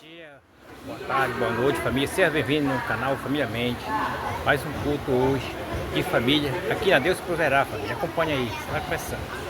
dia, boa tarde, boa noite, família. Seja bem-vindo no canal Família Mente. Mais um culto hoje de família. Aqui a Deus proverá, família. Acompanha aí, vai começando.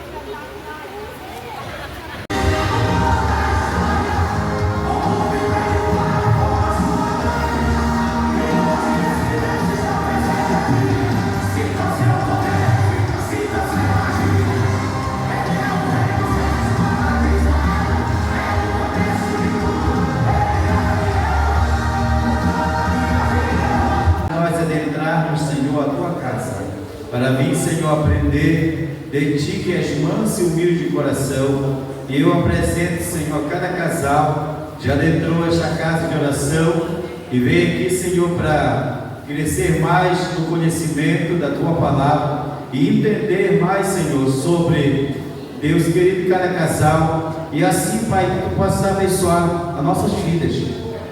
Senhor, a tua casa, para vir, Senhor, aprender de ti que és manso e humilde de coração. E eu apresento, Senhor, cada casal já adentrou esta casa de oração e vem aqui, Senhor, para crescer mais no conhecimento da tua palavra e entender mais, Senhor, sobre Deus querido, cada casal, e assim, Pai, que tu possa abençoar as nossas vidas,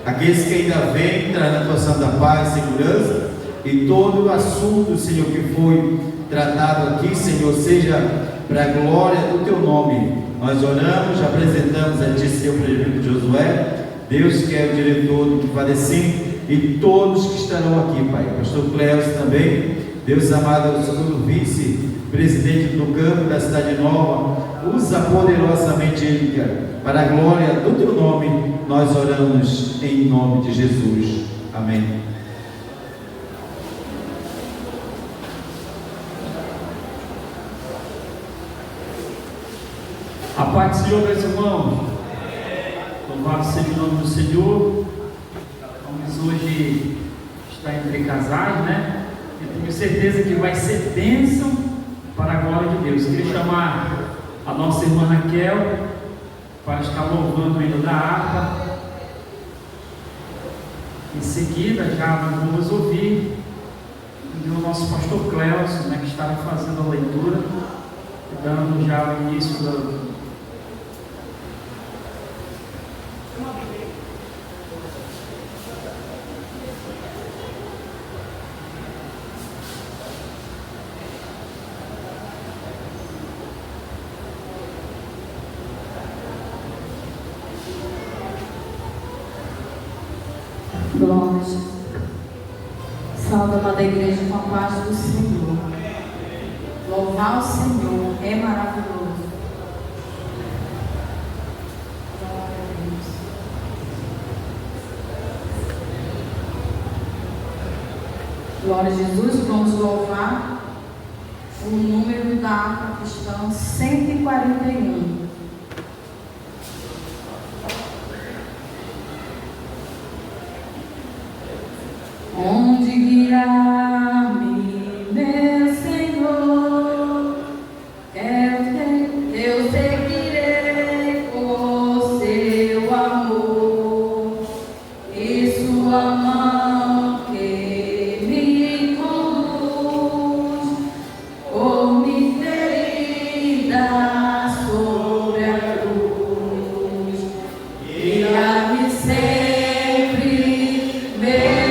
aqueles que ainda vêm entrar na tua santa paz e segurança. E todo o assunto, Senhor, que foi tratado aqui, Senhor, seja para a glória do Teu nome. Nós oramos, apresentamos a Ti, Senhor, presbítero Josué, Deus que é o diretor do Padecim, e todos que estarão aqui, Pai. Pastor Cléus também, Deus amado, o segundo vice-presidente do campo da Cidade Nova, usa poderosamente ele, para a glória do Teu nome. Nós oramos em nome de Jesus. Amém. A paz do Senhor, meus irmãos. Louvado seja o nome do Senhor. Vamos hoje estar entre casais, né? Eu tenho certeza que vai ser bênção para a glória de Deus. Queria chamar a nossa irmã Raquel para estar louvando ainda da harpa. Em seguida, já vamos ouvir o nosso pastor Cléus, né, que estará fazendo a leitura, dando já o início da glórias. Salve, amada igreja, com a paz do Senhor. Louvar o Senhor é maravilhoso. Glória a Deus. Glória a Jesus. Vamos louvar o número da harpa cristã 141. Onde guiar-me, meu Senhor, eu seguirei por seu amor e sua mão que me conduz, por me ferida sobre a cruz, guia-me sempre, meu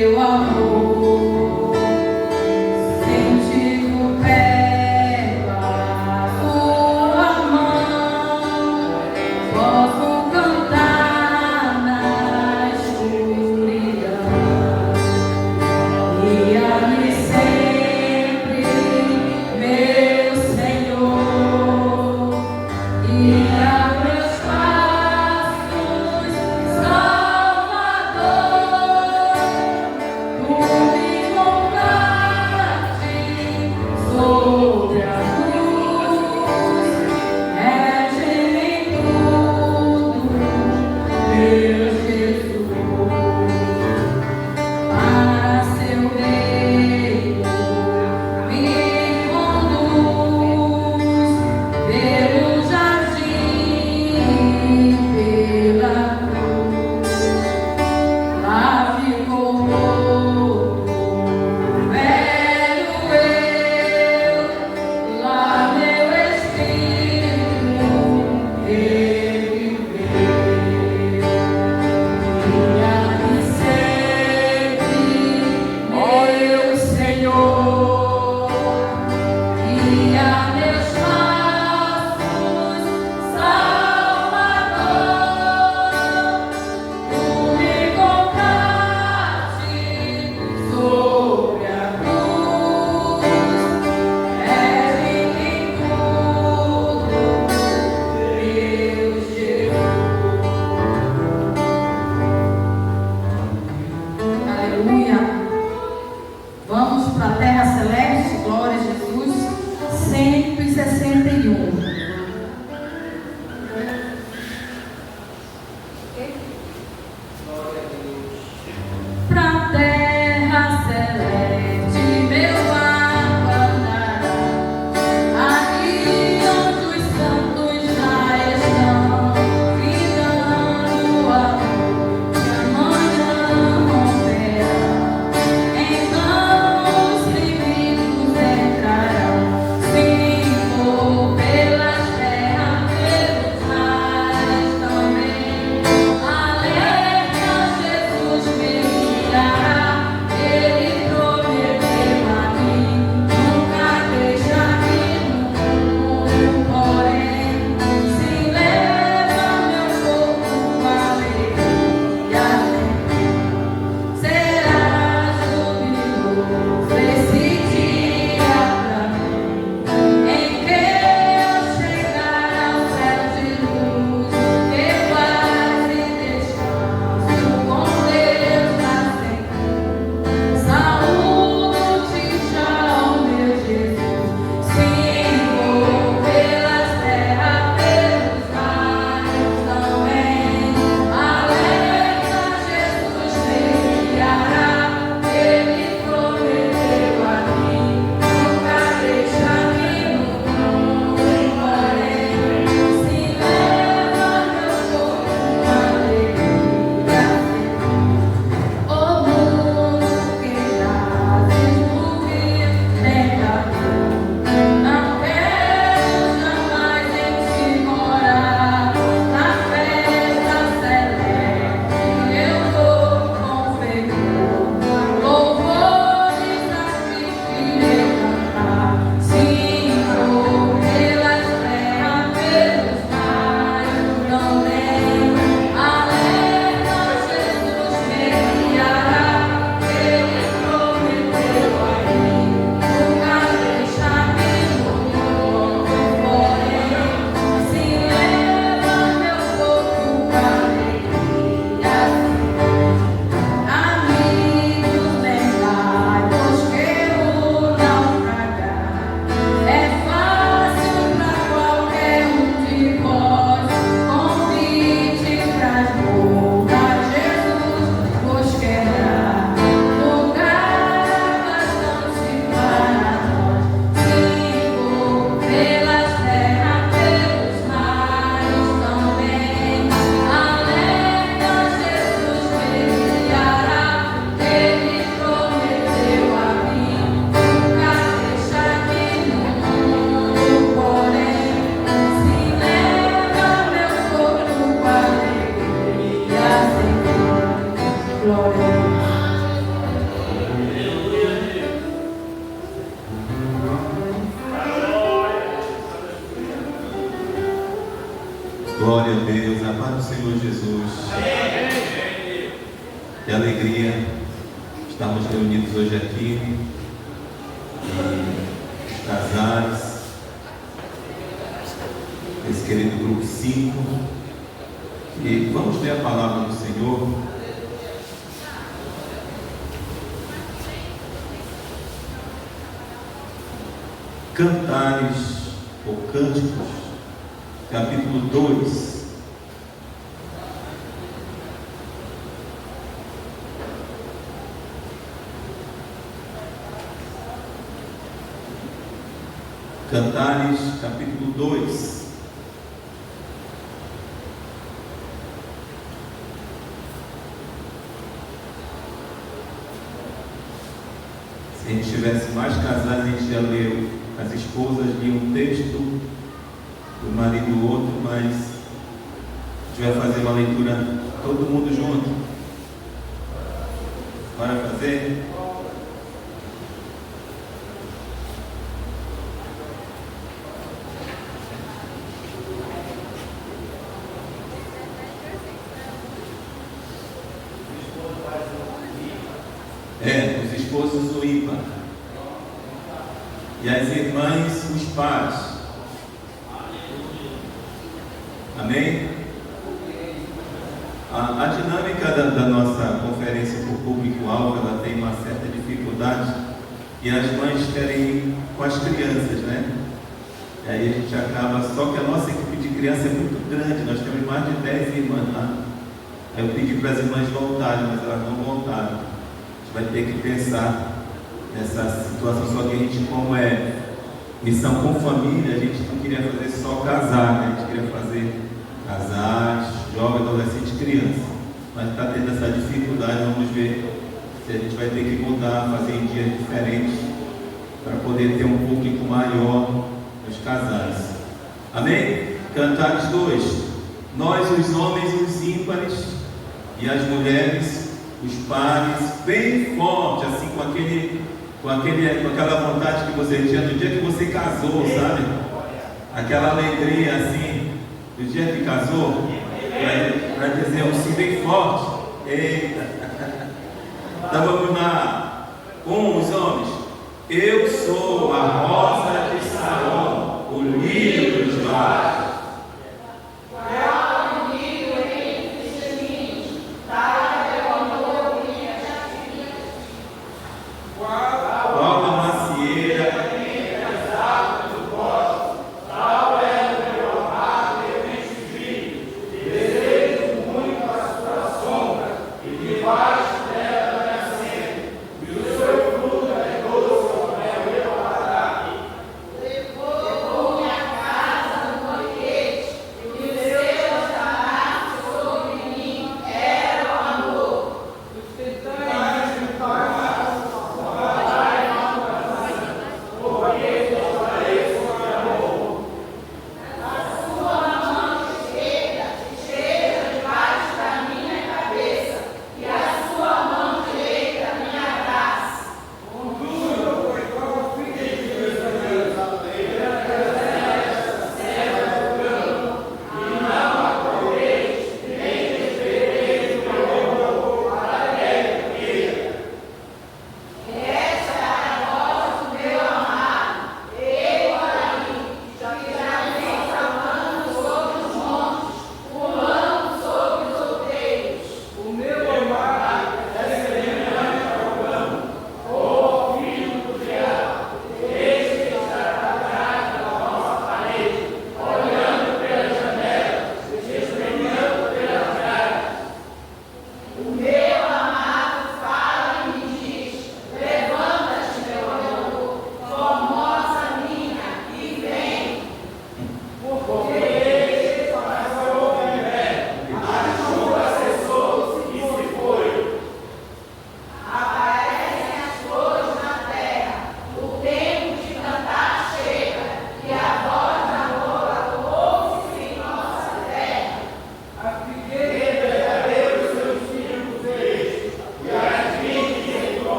eu Glória a Deus, a paz do Senhor Jesus. Que alegria estarmos reunidos hoje aqui, e os casais, esse querido grupo 5, e vamos ler a palavra do Senhor. Cantares ou Cânticos, capítulo 2. Cantares, capítulo 2. Se a gente tivesse mais casais, a gente já leu. As esposas liam um texto, o marido outro, mas a gente vai fazer uma leitura todo mundo junto. Bora fazer? Os esposos o ímpar. E as irmãs, os pares. Amém? A dinâmica da nossa conferência por público-alvo, ela tem uma certa dificuldade, e as mães querem ir com as crianças, né? E aí a gente acaba, só que a nossa equipe de criança é muito grande, nós temos mais de 10 irmãs lá. Aí eu pedi para as irmãs voltarem, mas elas não voltaram. A gente vai ter que pensar nessa situação, só que a gente, como é missão com família, a gente não queria fazer só casar, né? A gente queria fazer casais, jovem, adolescente, criança, mas está tendo essa dificuldade. Vamos ver se a gente vai ter que mudar, fazer em dias diferentes, para poder ter um público maior nos casais. Amém? Cantares 2. Nós, os homens, os ímpares, e as mulheres, os pares, bem forte, assim, com aquela vontade que você tinha no dia que você casou, sabe? Aquela alegria assim, do dia que casou, para dizer um sim bem forte. Eita! Então vamos lá. Os homens. Eu sou a rosa de Sarão, o lírio dos vales.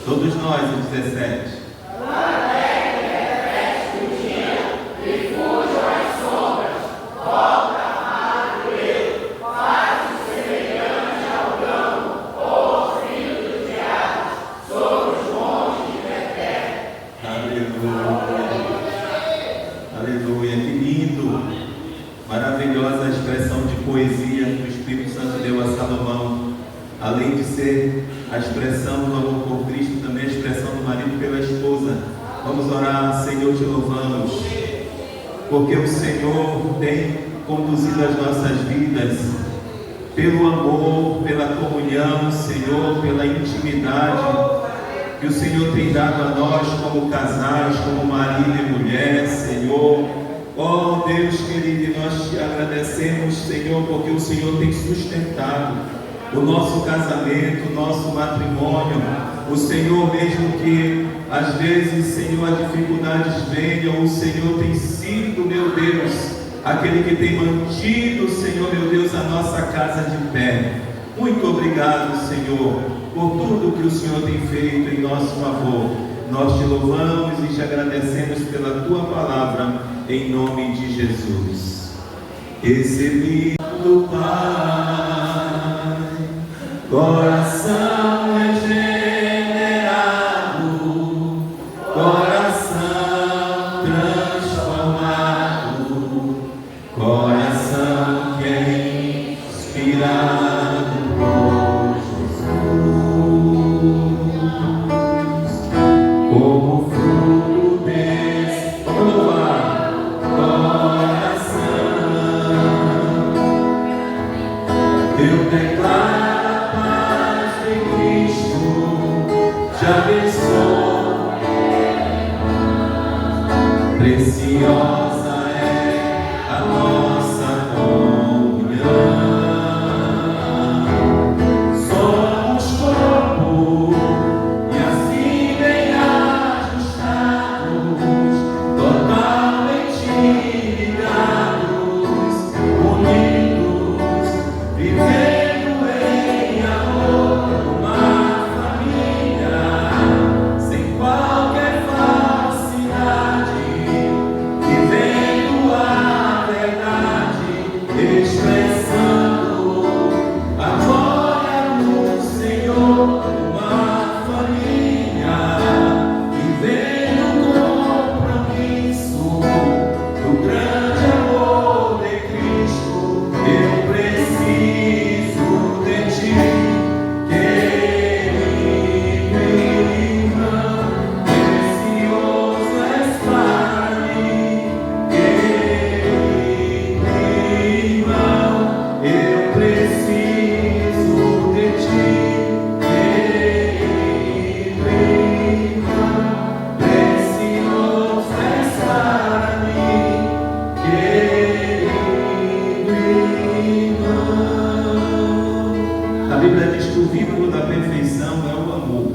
Todos nós, o 17. Aleluia, que lindo, maravilhosa a expressão de poesia que o Espírito Santo deu a Salomão. Além de ser a expressão do amor por Cristo, também a expressão do marido pela esposa. Vamos orar. Senhor, te louvamos, porque o Senhor tem conduzido as nossas vidas pelo amor, pela comunhão, Senhor, pela intimidade que o Senhor tem dado a nós como casais, como marido e mulher, Senhor. Oh Deus querido, nós te agradecemos, Senhor, porque o Senhor tem sustentado o nosso casamento, o nosso matrimônio. O Senhor, mesmo que às vezes, Senhor, as dificuldades venham, o Senhor tem sido, meu Deus, aquele que tem mantido, Senhor, meu Deus, a nossa casa de pé. Muito obrigado, Senhor, por tudo que o Senhor tem feito em nosso favor. Nós te louvamos e te agradecemos pela tua palavra, em nome de Jesus. Recebi do Pai, coração regenerado, coração transformado, coração que é inspirado por Jesus, como fruto desse, vamos louvar, coração, eu declaro a paz de Cristo, te abençoo, preciosa é a nossa comunhão. Somos corpo e assim bem ajustados, totalmente ligados, unidos, vivendo em amor, uma família, sem qualquer falsidade, vivendo a verdade, expressando a glória do Senhor, uma família, vivendo o compromisso do grande amor de Cristo. Eu preciso de ti, querido irmão, precioso és para mim, querido irmão, eu preciso de ti, querido irmão, precioso és para mim, querido irmão. A Bíblia diz que o vínculo da perfeição é o amor.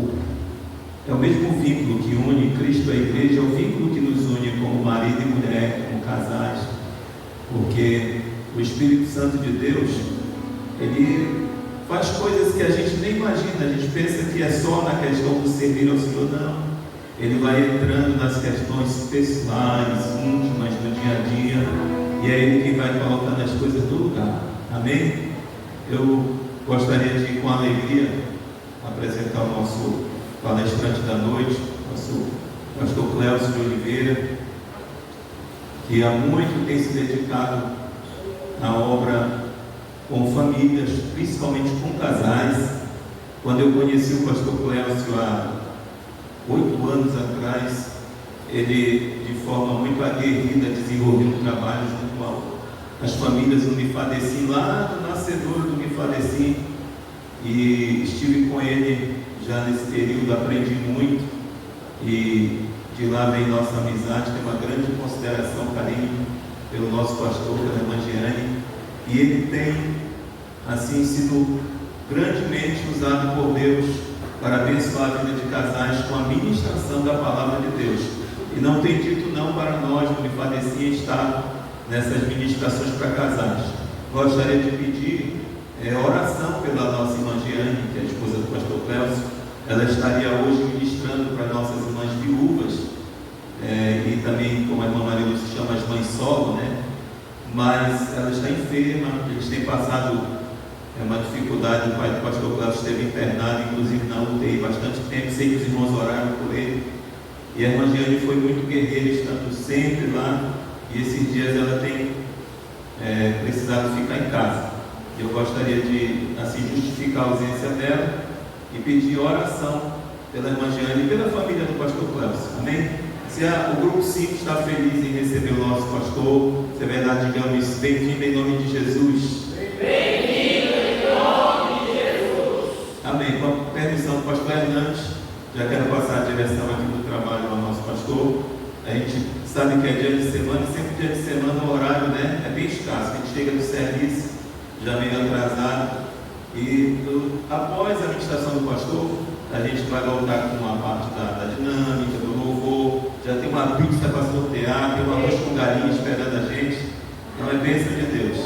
É o mesmo vínculo que une Cristo à igreja, é o vínculo que nos une como marido e mulher, como casais, porque o Espírito Santo de Deus, ele faz coisas que a gente nem imagina. A gente pensa que é só na questão do servir ao Senhor, não. Ele vai entrando nas questões pessoais, íntimas, do dia a dia, e é Ele que vai colocando as coisas no lugar. Amém? Eu gostaria de, com alegria, apresentar o nosso palestrante da noite, nosso pastor Cléucio de Oliveira, que há muito tem se dedicado na obra com famílias, principalmente com casais. Quando eu conheci o pastor Cléucio há 8 anos atrás, ele, de forma muito aguerrida, desenvolveu um trabalho junto às famílias do Mifadecim, lá no nascedor do Mifadecim, e estive com ele já nesse período, aprendi muito, e de lá vem nossa amizade. Tem uma grande consideração, carinho pelo nosso pastor, pela irmã Giane, e ele tem assim sido grandemente usado por Deus para abençoar a vida de casais com a ministração da palavra de Deus, e não tem dito não para nós do Mifadecim estar nessas ministrações para casais. Gostaria de pedir oração pela nossa irmã Giane, que é a esposa do pastor Cléucio. Ela ela estaria hoje ministrando para nossas irmãs viúvas, e também, como a irmã Maria se chama, as mães solo, né? Mas ela está enferma, eles têm passado uma dificuldade. O pai do pastor Cláudio esteve internado, inclusive na UTI, bastante tempo. Sei que os irmãos oraram por ele, e a irmã Giane foi muito guerreira, estando sempre lá, e esses dias ela tem precisado ficar em casa. Eu gostaria de assim justificar a ausência dela e pedir oração pela irmã Giane e pela família do pastor Cláudio. Amém? Se o grupo 5 está feliz em receber o nosso pastor, se é verdade, digamos, bem-vindo em nome de Jesus. Bem-vindo em nome de Jesus. Amém. Com a permissão do pastor Hernandes, já quero passar a direção aqui do trabalho ao nosso pastor. A gente sabe que é dia de semana, e sempre dia de semana o horário, né, é bem escasso. A gente chega do serviço já meio atrasado, e após a ministração do pastor, a gente vai voltar com uma parte da dinâmica, do louvor. Já tem uma pizza para sortear, tem uma arroz com galinha esperando a gente. Então é bênção de Deus.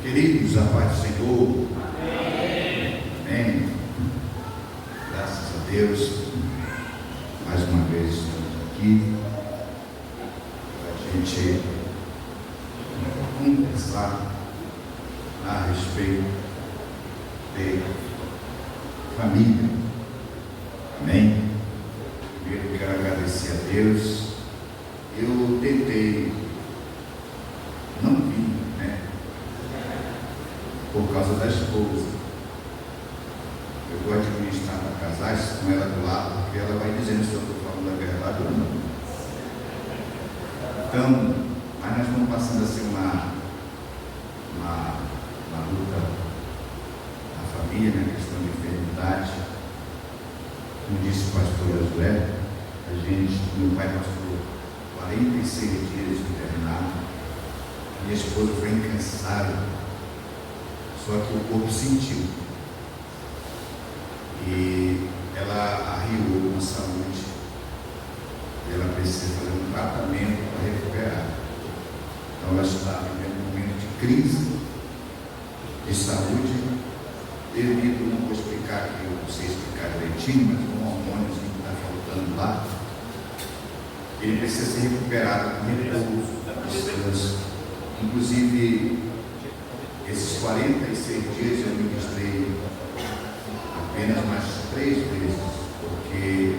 Queridos, a paz do Senhor. Amém. Amém. Graças a Deus, mais uma vez estamos aqui para a gente conversar a respeito de família. Amém. Primeiro quero agradecer a Deus. Eu tentei, não vim, né? Por causa da esposa. Eu gosto de ministrar para casais com ela do lado, porque ela vai dizendo se eu estou falando a verdade ou não. Então, mas nós estamos passando assim uma luta na família, na questão de enfermidade. Como disse o pastor Josué, meu pai passou 46 dias internado. Minha esposa foi incansável. Só que o corpo sentiu. E ela arriou com saúde. E ela precisa fazer um tratamento para recuperar. Então ela está vivendo um momento de crise de saúde, devido, não vou explicar aqui, eu não sei explicar direitinho, mas um hormôniozinho que está faltando lá. Ele precisa ser recuperado com repouso. Inclusive, esses 46 dias eu ministrei apenas mais 3 vezes, porque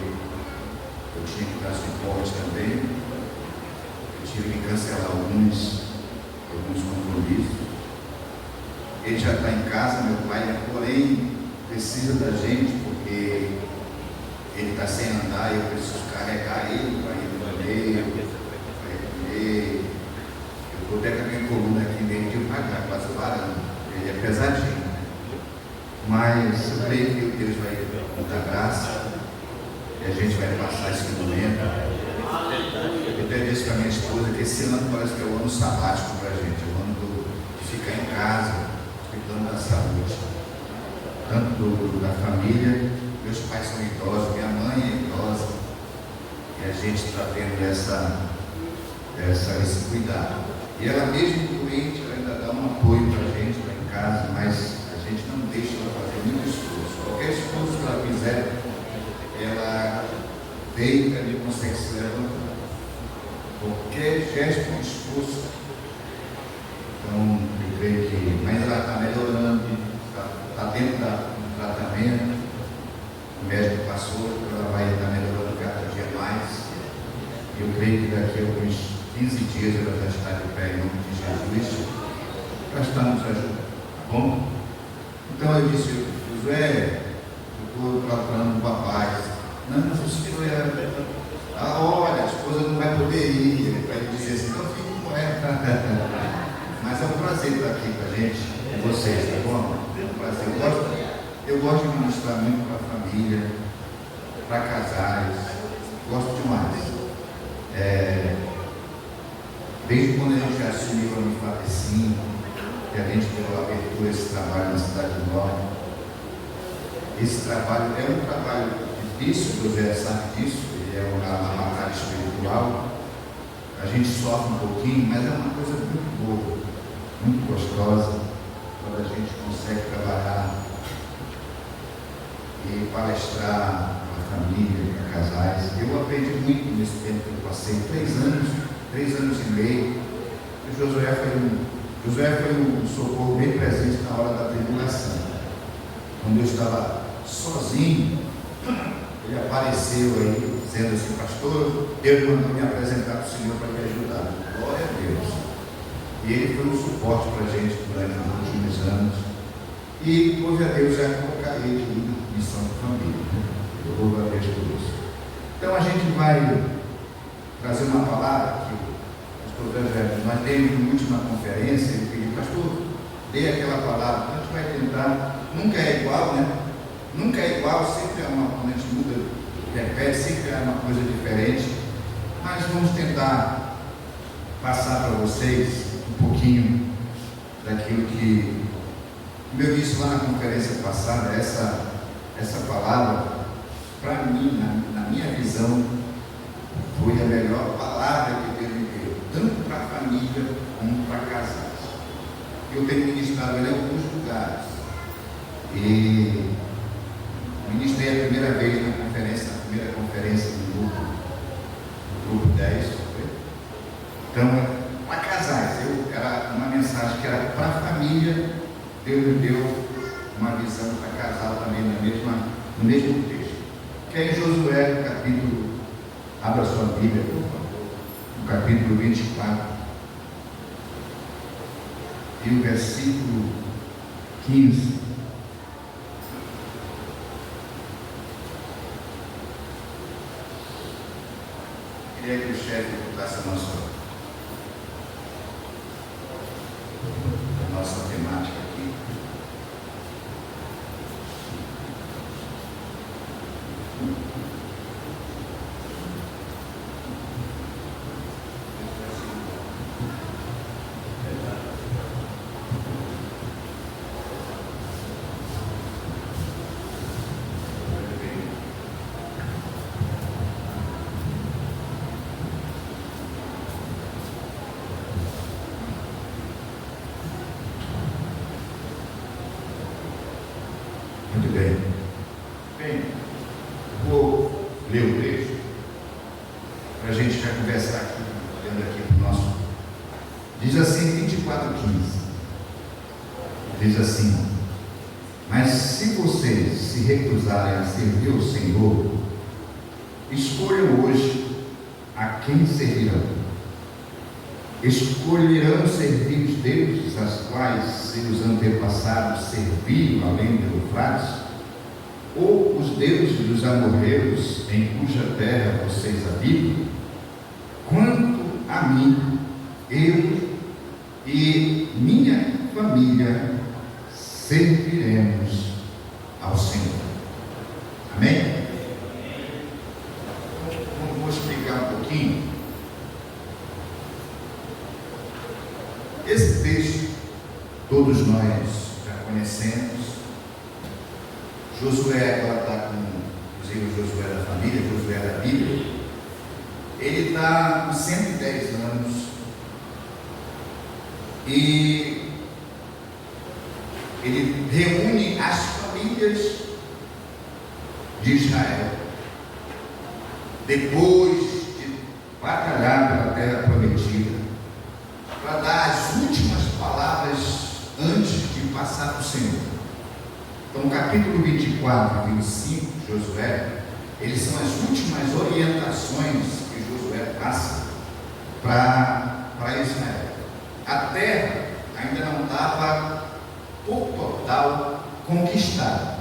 eu tinha que dar suporte também. Eu tive que cancelar alguns compromissos. Ele já está em casa, meu pai, porém precisa da gente, porque ele está sem andar e eu preciso carregar ele para ir no banheiro, para ele. Eu estou até com a minha coluna aqui meio devagar, quase parando. Ele é pesadinho. Mas eu creio que Deus vai dar graça e a gente vai passar esse momento. Eu até disse para minha esposa que esse ano parece que é o ano sabático para a gente, o ano de ficar em casa, cuidando da saúde, tanto da família. Meus pais são idosos, minha mãe é idosa, e a gente está tendo esse cuidado. E ela mesmo doente, ela ainda dá um apoio para a gente lá em casa, mas a gente não deixa ela fazer muito esforço. Qualquer esforço que ela fizer, ela deita e consegue se levantar. Qualquer gesto de esforço. Então, eu creio que, mas ela está melhorando, está dentro do tratamento. O médico passou, ela vai estar melhorando cada dia mais. Eu creio que daqui a alguns 15 dias ela já está de pé em nome de Jesus. Para estar nos ajudando. Tá bom? Então eu disse, Josué, eu estou tratando o papai. Não, mas o senhor olha, a esposa não vai poder ir. Ele vai dizer assim, então fique com ela. Mas é um prazer estar aqui com a gente, com vocês, tá bom? É um prazer. Eu gosto de ministrar muito para a família, para casais, gosto demais. Desde quando a gente assumiu a Unifatecinho, que a gente deu a abertura a esse trabalho na Cidade Nova, Esse trabalho é um trabalho difícil, José sabe disso, ele é uma batalha espiritual. A gente sofre um pouquinho, mas é uma coisa muito boa, muito gostosa, quando a gente consegue trabalhar e palestrar para a família, para casais. Eu aprendi muito nesse tempo que eu passei, 3 anos e meio. E Josué foi um socorro bem presente na hora da tribulação. Quando eu estava sozinho, ele apareceu aí, dizendo assim: pastor, Deus mandou me apresentar para o Senhor para me ajudar. Glória a Deus. E ele foi um suporte para a gente durante os últimos anos. E, hoje a Deus, já colocarei de missão de família. Eu louvo a Deus por isso. Então a gente vai trazer uma palavra que o pastor Zé, nós demos na última conferência, ele pediu: pastor, dê aquela palavra. A gente vai tentar, nunca é igual, né? Nunca é igual, sempre é quando a gente muda, repete, sempre é uma coisa diferente. Mas vamos tentar passar para vocês um pouquinho daquilo que, como eu disse lá na conferência passada, essa palavra, para mim, na minha visão, foi a melhor palavra que Deus me deu, tanto para a família como para casais. Eu tenho ministrado em alguns lugares e ministrei a primeira vez na primeira conferência do grupo 10. Então, para casais, era uma mensagem que era para a família. Deus me deu uma visão para casal também no mesmo texto, que é em Josué, capítulo, abra sua Bíblia, por favor, no capítulo 24, e o versículo 15. Queria que o chefe botasse a nossa temática aqui. Muito bem. Bem, vou ler o texto para a gente já conversar aqui, olhando aqui para o nosso. Diz assim, 24:15. Diz assim: mas se vocês se recusarem a servir o Senhor, escolham hoje a quem servirão. Escolherão servir os deuses aos quais seus antepassados serviram além do Eufrates, ou os deuses dos amorreus em cuja terra vocês habitam? Quanto a mim, eu e minha família serviremos ao Senhor. Amém? Vou explicar um pouquinho. Esse texto, todos nós já conhecemos. Josué agora está com, inclusive o Josué da família, Josué da Bíblia. Ele está com 110 anos e ele reúne as famílias de Israel depois de batalhar pela terra prometida, para dar as últimas palavras antes de passar para o Senhor. Então, no capítulo 24 e 25 de Josué, eles são as últimas orientações que Josué passa para Israel. A terra ainda não estava por total conquistada,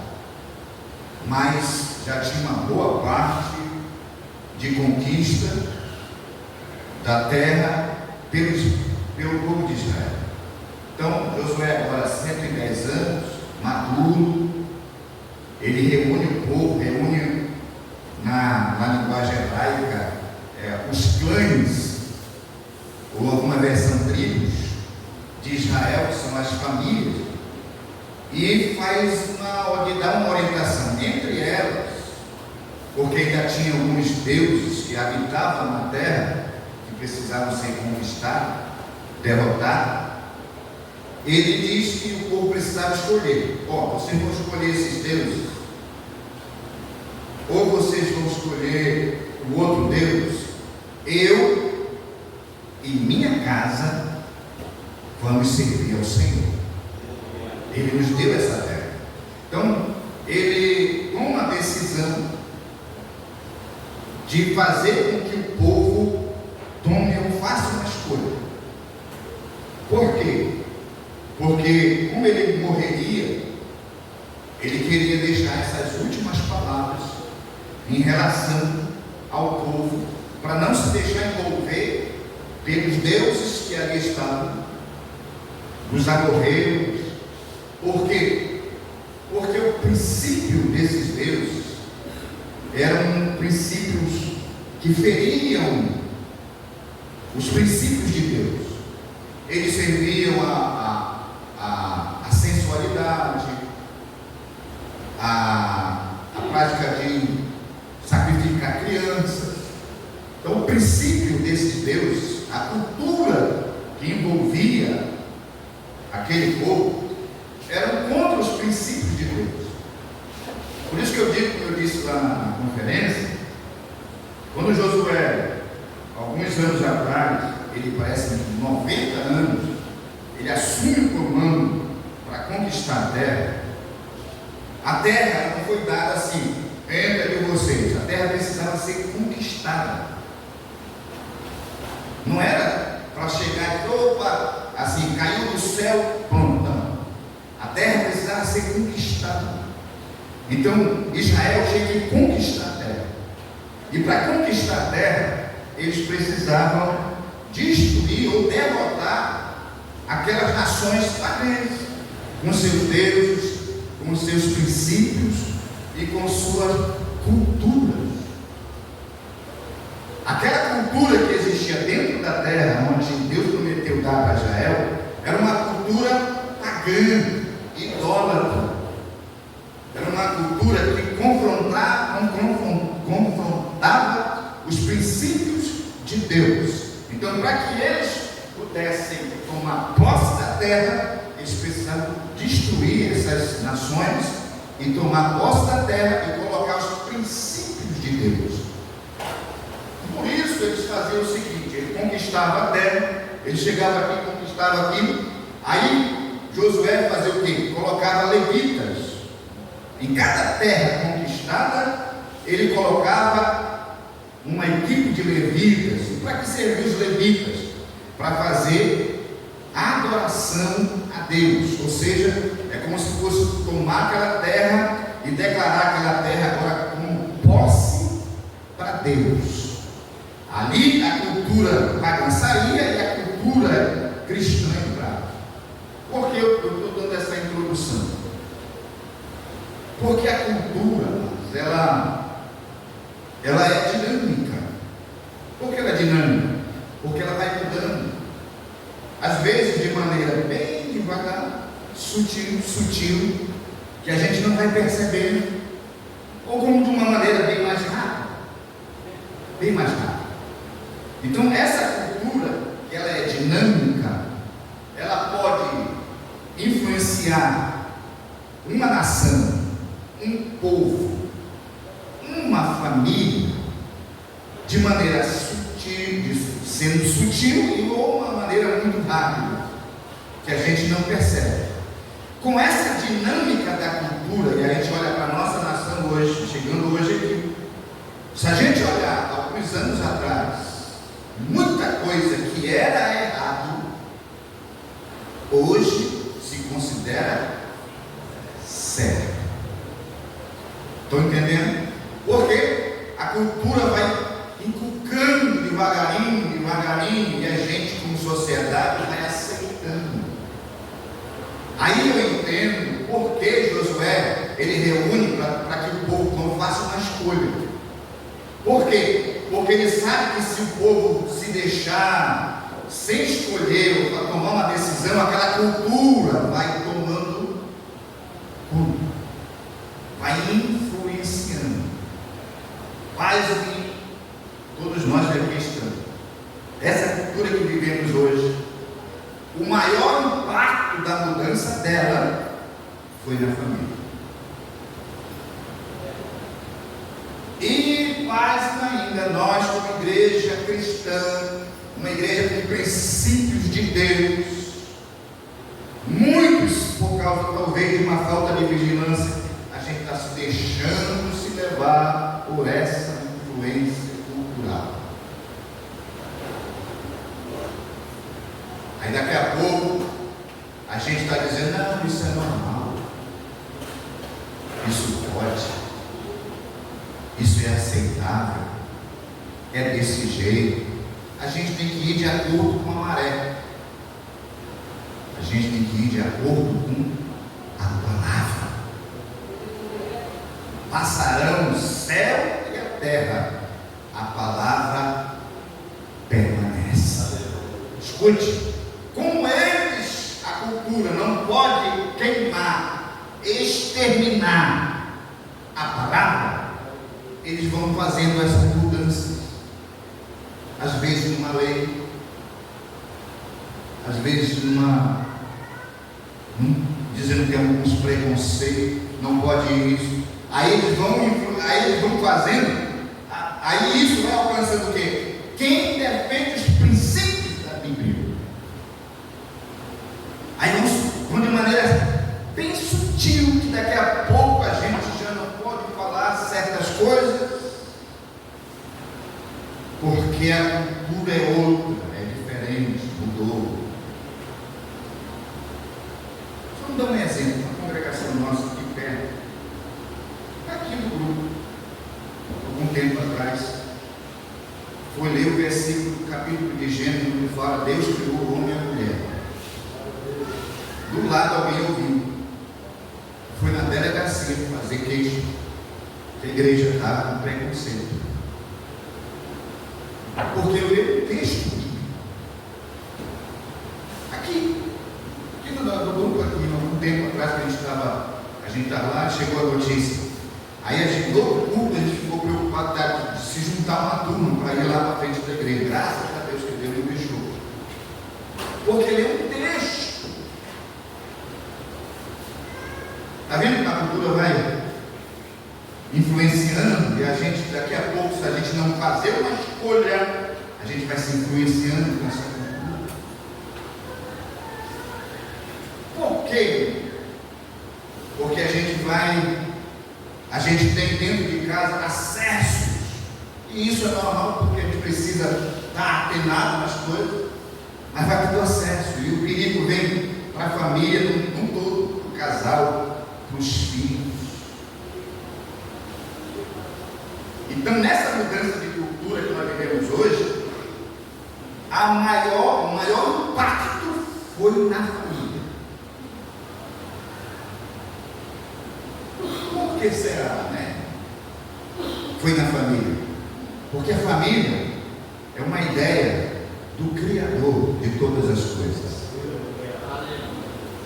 mas já tinha uma boa parte de conquista da terra pelo povo de Israel. Então, Josué agora 110 anos, maduro, ele reúne o povo, reúne na linguagem hebraica os clãs, ou alguma versão tribos de Israel, que são as famílias, e dá uma orientação entre elas, porque ainda tinha alguns deuses que habitavam na terra, que precisavam ser conquistados, derrotados. Ele diz que o povo precisava escolher: vocês vão escolher esses deuses, ou vocês vão escolher o outro Deus. Eu e minha casa vamos servir ao Senhor. Ele nos deu essa terra. Então, ele toma a decisão de fazer com que o povo faça uma escolha. Por quê? Porque, como ele morreria, ele queria deixar essas últimas palavras em relação ao povo, para não se deixar envolver pelos deuses que ali estavam, os amorreus. Por quê? Porque o princípio desses deuses eram princípios que feriam os princípios de Deus. Eles serviam a sensualidade, a prática de sacrificar crianças. Então, o princípio desses deuses, a cultura que envolvia aquele povo, eram contra os princípios de Deus. Por isso que eu digo, como eu disse lá na conferência, quando Josué, alguns anos atrás, ele parece 90 anos, ele assume o comando para conquistar a terra não foi dada assim, entre vocês. A terra precisava ser conquistada. Não era para chegar e assim, caiu do céu, pronto. Não. A terra precisava ser conquistada. Então, Israel tinha que conquistar a terra. E para conquistar a terra, eles precisavam destruir ou derrotar aquelas nações pagãs, com seus deuses, com seus princípios e com sua cultura. Aquela cultura que existia dentro da terra, onde Deus prometeu dar para Israel, era uma cultura pagã, idólatra. Era uma cultura que confrontava os princípios de Deus. Então, para que eles pudessem tomar posse da terra, eles precisavam destruir essas nações e tomar posse da terra e colocar os princípios de Deus. Por isso eles faziam o seguinte: ele conquistava a terra, ele chegava aqui, conquistava aquilo. Aí Josué fazia o quê? Colocava levitas. Em cada terra conquistada, ele colocava uma equipe de levitas. E para que serviam os levitas? Para fazer adoração a Deus. Ou seja, é como se fosse tomar aquela terra e declarar aquela terra agora como posse para Deus. Ali a cultura pagã saía e a cultura cristã entrava. Por que eu estou dando essa introdução? Porque a cultura, ela é dinâmica. Por que ela é dinâmica? Porque ela vai mudando. Às vezes de maneira bem devagar, sutil, que a gente não vai percebendo, ou como de uma maneira bem mais rápida. Bem mais rápida. Então essa cultura, que ela é dinâmica, ela pode influenciar uma nação, um povo, uma família, de maneira sutil, sendo sutil e ou uma maneira muito rápida, que a gente não percebe. Com essa dinâmica da cultura, e a gente olha para a nossa nação hoje, chegando hoje aqui, se a gente olhar alguns anos atrás, muita coisa que era errado, hoje se considera certo. Estão entendendo? Porque a cultura vai inculcando devagarinho, e a gente como sociedade vai aceitando. Aí eu entendo por que Josué ele reúne para que o povo não faça uma escolha. Por quê? Porque ele sabe que se o povo se deixar sem escolher ou tomar uma decisão, aquela cultura vai tomando vai influenciando. Quase todos nós aqui estamos. Essa cultura que vivemos hoje, o maior impacto da mudança dela foi na família. E mais ainda, nós como igreja cristã, uma igreja com princípios de Deus, muitos, por causa talvez de uma falta de vigilância, a gente está se deixando se levar por essa influência cultural. Aí daqui a pouco a gente está dizendo, não, isso é normal, isso pode, isso é aceitável, é desse jeito. A gente tem que ir de acordo com a maré, a gente tem que ir de acordo com a palavra. Passarão o céu e a terra, a palavra permanece. Escute, como eles, a cultura não pode queimar, exterminar a palavra, eles vão fazendo essas mudanças, às vezes numa lei, às vezes dizendo que é alguns preconceitos, não pode isso. Aí eles vão fazendo, aí isso vai alcançando o quê? Quem defende os princípios da Bíblia. Aí vão de maneira bem sutil, que daqui a pouco a gente já não pode falar certas coisas, porque a cultura é outra, é diferente, mudou. Vamos dar um exemplo, uma congregação nossa aqui perto, aqui no grupo, algum tempo atrás, foi ler o versículo do capítulo de Gênesis, onde fala: Deus criou o homem e a mulher. Do lado alguém ouviu, foi na delegacia fazer queixa, que a igreja estava com preconceito, porque eu li o texto aqui no grupo, aqui, algum tempo atrás, que a gente estava lá, chegou a notícia. Aí a gente, todo culto, a gente ficou preocupado de se juntar uma turma para ir lá para frente da igreja. Graças a Deus que Deus não deixou, porque ele é um texto. Está vendo que a cultura vai influenciando, e a gente, daqui a pouco, se a gente não fazer uma escolha, a gente vai se influenciando com essa cultura. Por quê? Porque a gente tem dentro de casa acessos, e isso é normal, porque a gente precisa estar atenado nas coisas, mas vai tendo acesso, e o perigo vem para a família, no todo, para o casal, para os filhos. Então, nessa mudança de cultura que nós vivemos hoje, o maior impacto foi na família. Por que será, né? Foi na família, porque a família é uma ideia do Criador de todas as coisas,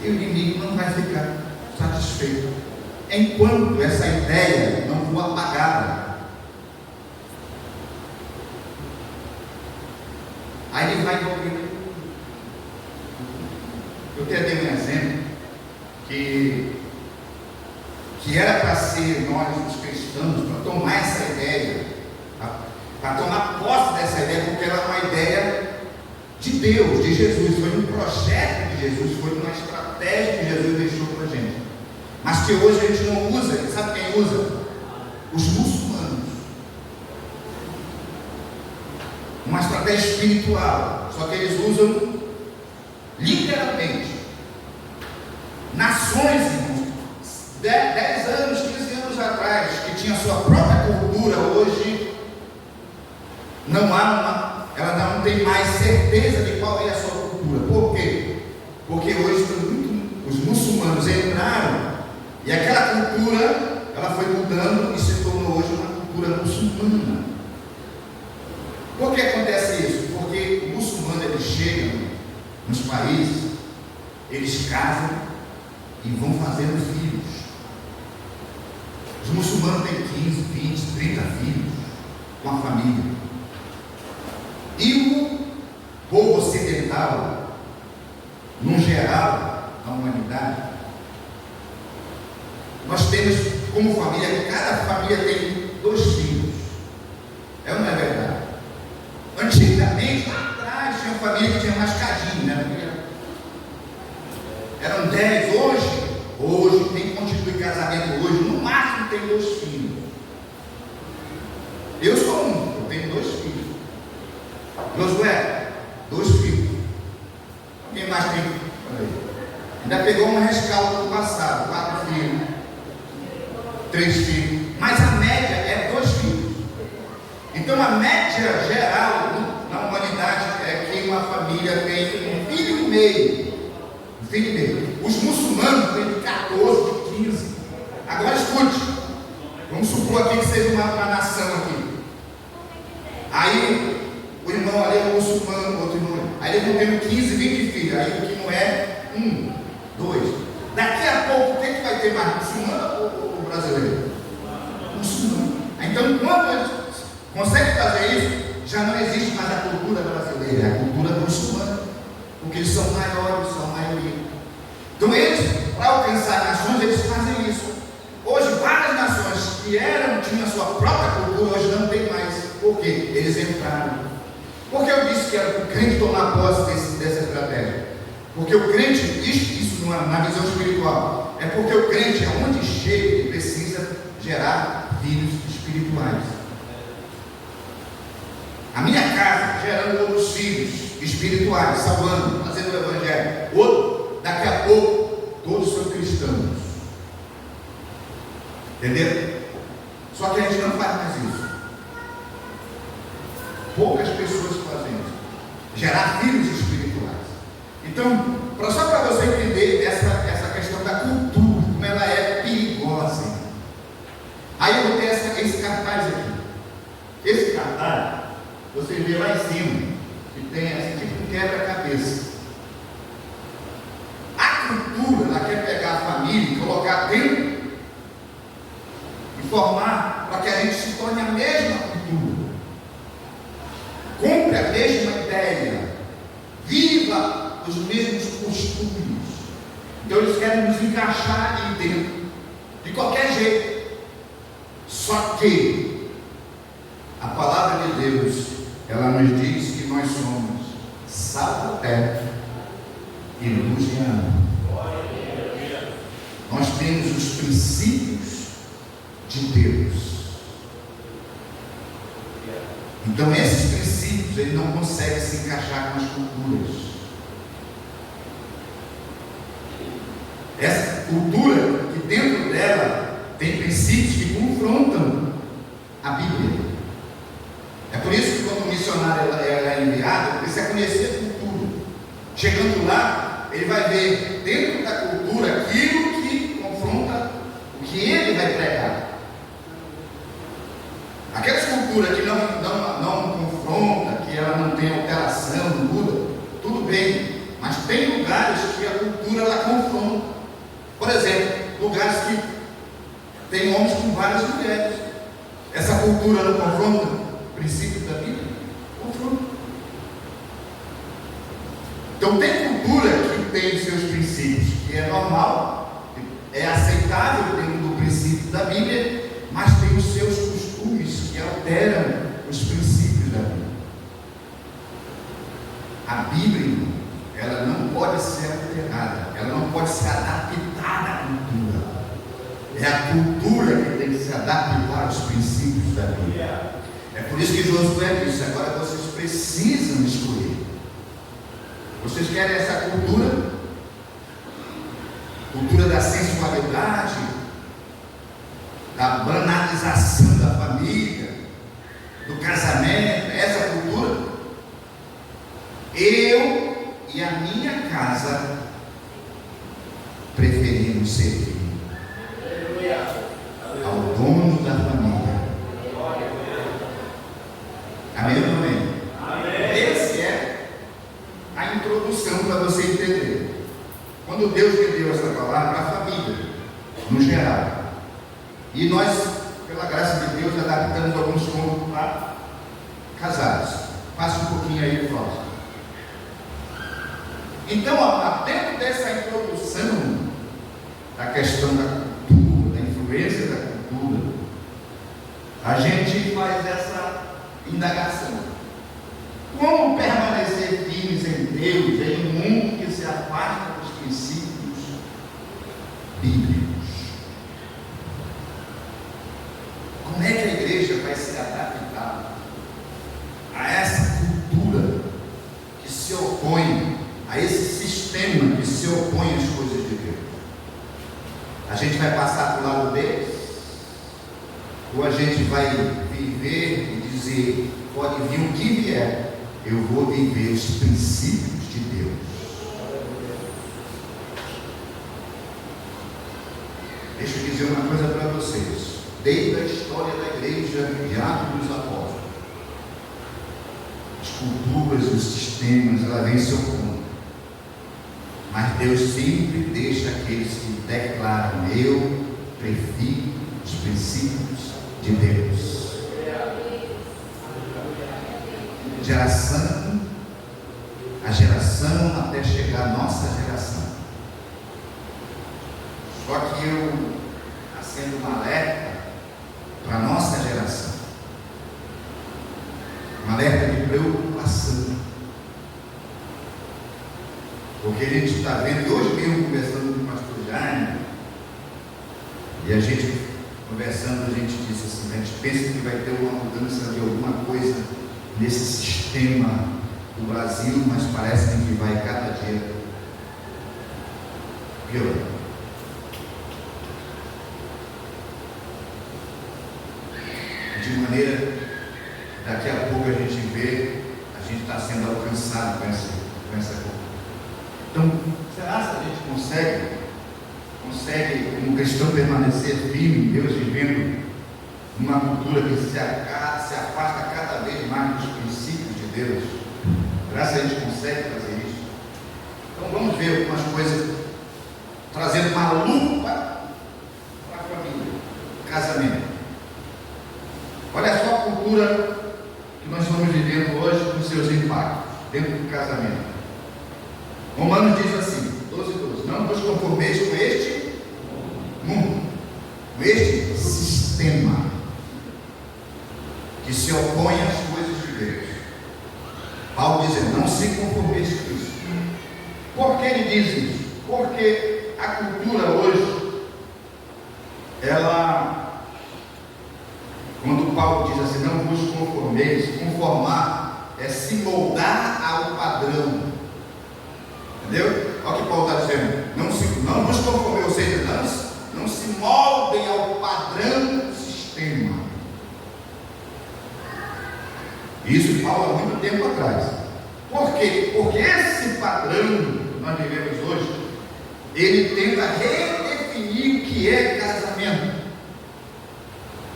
e o inimigo não vai ficar satisfeito enquanto essa ideia não for apagada. Aí ele vai envolver. Eu até dei um exemplo que era para ser nós, os cristãos, para tomar essa ideia, para tomar posse dessa ideia, porque ela é uma ideia de Deus, de Jesus, foi um projeto de Jesus, foi uma estratégia que Jesus deixou para a gente, mas que hoje a gente não usa. Sabe quem usa? Os muçulmanos. Uma estratégia espiritual, só que eles usam literalmente. Nações, irmãos, 10 anos, 15 anos atrás, que tinha sua própria cultura, hoje ela não tem mais certeza de qual é a sua cultura. Por quê? Porque hoje os muçulmanos entraram e aquela cultura ela foi mudando e se tornou hoje uma cultura muçulmana. Por que acontece isso? Porque o muçulmano, eles chegam nos países, eles casam e vão fazendo filhos. muçulmanos têm 15, 20, 30 filhos, uma família. E o povo ocidental, no geral, na humanidade, nós temos como família, cada família tem 2 filhos. É ou não é verdade? Antigamente, lá atrás, tinha família que tinha mais cadinho, né? Eram 10, hoje, quem constitui casamento hoje, no máximo tem 2 filhos. Eu sou um, eu tenho 2 filhos. Josué, 2 filhos. Quem mais tem? Ainda pegou um rescaldo do passado, 4 filhos, 3 filhos. Mas a média é 2 filhos. Então a média geral na humanidade é que uma família tem 1,5 filho. 1,5 filho. Os muçulmanos têm de 14, de 15. Agora escute. Vamos supor aqui que seja uma nação aqui. Aí o irmão ali é um muçulmano, o outro irmão. Aí eles vão tendo 15, 20 filhos. Aí o que não é 1, 2. Daqui a pouco, quem que vai ter mais? Muçulmano ou brasileiro? Muçulmano. Então, quando eles conseguem fazer isso, já não existe mais a cultura brasileira, é a cultura muçulmana. Porque eles são maiores, são maioria. Então, eles, para alcançar nações, eles fazem isso. Hoje, várias nações que tinham a sua própria cultura, hoje não tem mais. Por quê? Eles entraram. Por que eu disse que era o crente tomar posse dessa estratégia? Porque o crente, isso na visão espiritual, é porque o crente, aonde chega, ele precisa gerar filhos espirituais. A minha casa gerando outros filhos espirituais, salvando, fazendo o evangelho. Outro, daqui a pouco, todos são cristãos. Entendeu? Só que a gente não faz mais isso. Poucas pessoas fazem isso. Gerar filhos espirituais. Então, só para você entender essa questão da cultura, como ela é perigosa. Aí eu vou ter esse cartaz aqui. Esse cartaz, você vê lá em cima, que tem esse tipo de quebra-cabeça. A cultura, ela quer pegar a família e colocar dentro e formar para que a gente se torne a mesma cultura. Compre a mesma ideia, viva os mesmos costumes. Então eles querem nos encaixar ali dentro, de qualquer jeito. Só que a palavra de Deus, ela nos diz que nós somos sal da terra e luz de ano. Nós temos os princípios de Deus. Então esses princípios, ele não consegue se encaixar com as culturas. Essa cultura que dentro dela tem princípios que confrontam a Bíblia. É por isso que quando o missionário é enviado, ele precisa conhecer a cultura. Chegando lá, ele vai ver dentro da cultura aquilo que confronta o que ele vai pregar. Aquelas culturas que não confronta, que ela não tem alteração, não muda, tudo bem, mas tem lugares que a cultura ela confronta. Por exemplo, lugares que tem homens com várias mulheres. Essa cultura não confronta o princípio da Bíblia? Confronta. Então tem cultura que tem os seus princípios, que é normal, é aceitável dentro do princípio da Bíblia, mas tem os seus costumes que alteram os princípios da Bíblia. A Bíblia, ela não pode ser alterada, ela não pode ser adaptada à cultura. É a cultura que tem que se adaptar aos princípios da Bíblia. É por isso que Josué disse: agora vocês precisam escolher. Vocês querem essa cultura? Cultura da sensualidade, da banalização da família, do casamento, essa cultura? Eu e a minha casa preferimos servir ao dono da família. Amém ou não amém? Essa é a introdução para você entender. Quando Deus me deu essa palavra, a família, no geral, e nós a graça de Deus, adaptamos alguns contos para casados. Passa um pouquinho aí, Fausto. Então, dentro dessa introdução da questão da cultura, da influência da cultura, a gente faz essa indagação. Como permanecer firmes em Deus em um mundo que se afasta dos princípios bíblicos? Como é que a igreja vai se adaptar a essa cultura que se opõe, a esse sistema que se opõe às coisas de Deus? A gente vai passar para o lado deles? Ou a gente vai viver e dizer, pode vir o que vier, eu vou viver os princípios de Deus? Deixa eu dizer uma coisa para vocês. Desde a história da igreja de Atos dos Apóstolos, as culturas, os sistemas, ela vem se opondo. Mas Deus sempre deixa aqueles que declaram: eu prefiro os princípios de Deus. Geração a geração, até chegar a nossa geração. Só que eu acendo um alerta para a nossa geração, um alerta de preocupação, porque a gente está vendo, e hoje mesmo conversando com o pastor Jaime, e a gente conversando, a gente disse assim, a gente pensa que vai ter uma mudança de alguma coisa nesse sistema do Brasil, mas parece que vai cada dia piorando. De maneira, daqui a pouco a gente vê, a gente está sendo alcançado com essa coisa. Então, será que a gente consegue como cristão permanecer firme em Deus, vivendo numa cultura que se afasta cada vez mais dos princípios de Deus? Será que a gente consegue fazer isso? Então vamos ver algumas coisas, trazendo uma lupa para a família, casamento. Olha só a cultura que nós estamos vivendo hoje com seus impactos dentro do casamento. Romanos diz assim, 12:12: não vos conformeis com este mundo, com este sistema que se opõe às coisas de Deus. Paulo diz: não se conformeis com isso. Por que ele diz isso? Porque a cultura hoje, quando Paulo diz assim, não vos conformeis, conformar é se moldar ao padrão. Entendeu? Olha o que Paulo está dizendo. Não vos conformeis, ou seja, não se moldem ao padrão do sistema. Isso Paulo há muito tempo atrás. Por quê? Porque esse padrão que nós vivemos hoje, ele tenta redefinir o que é casamento,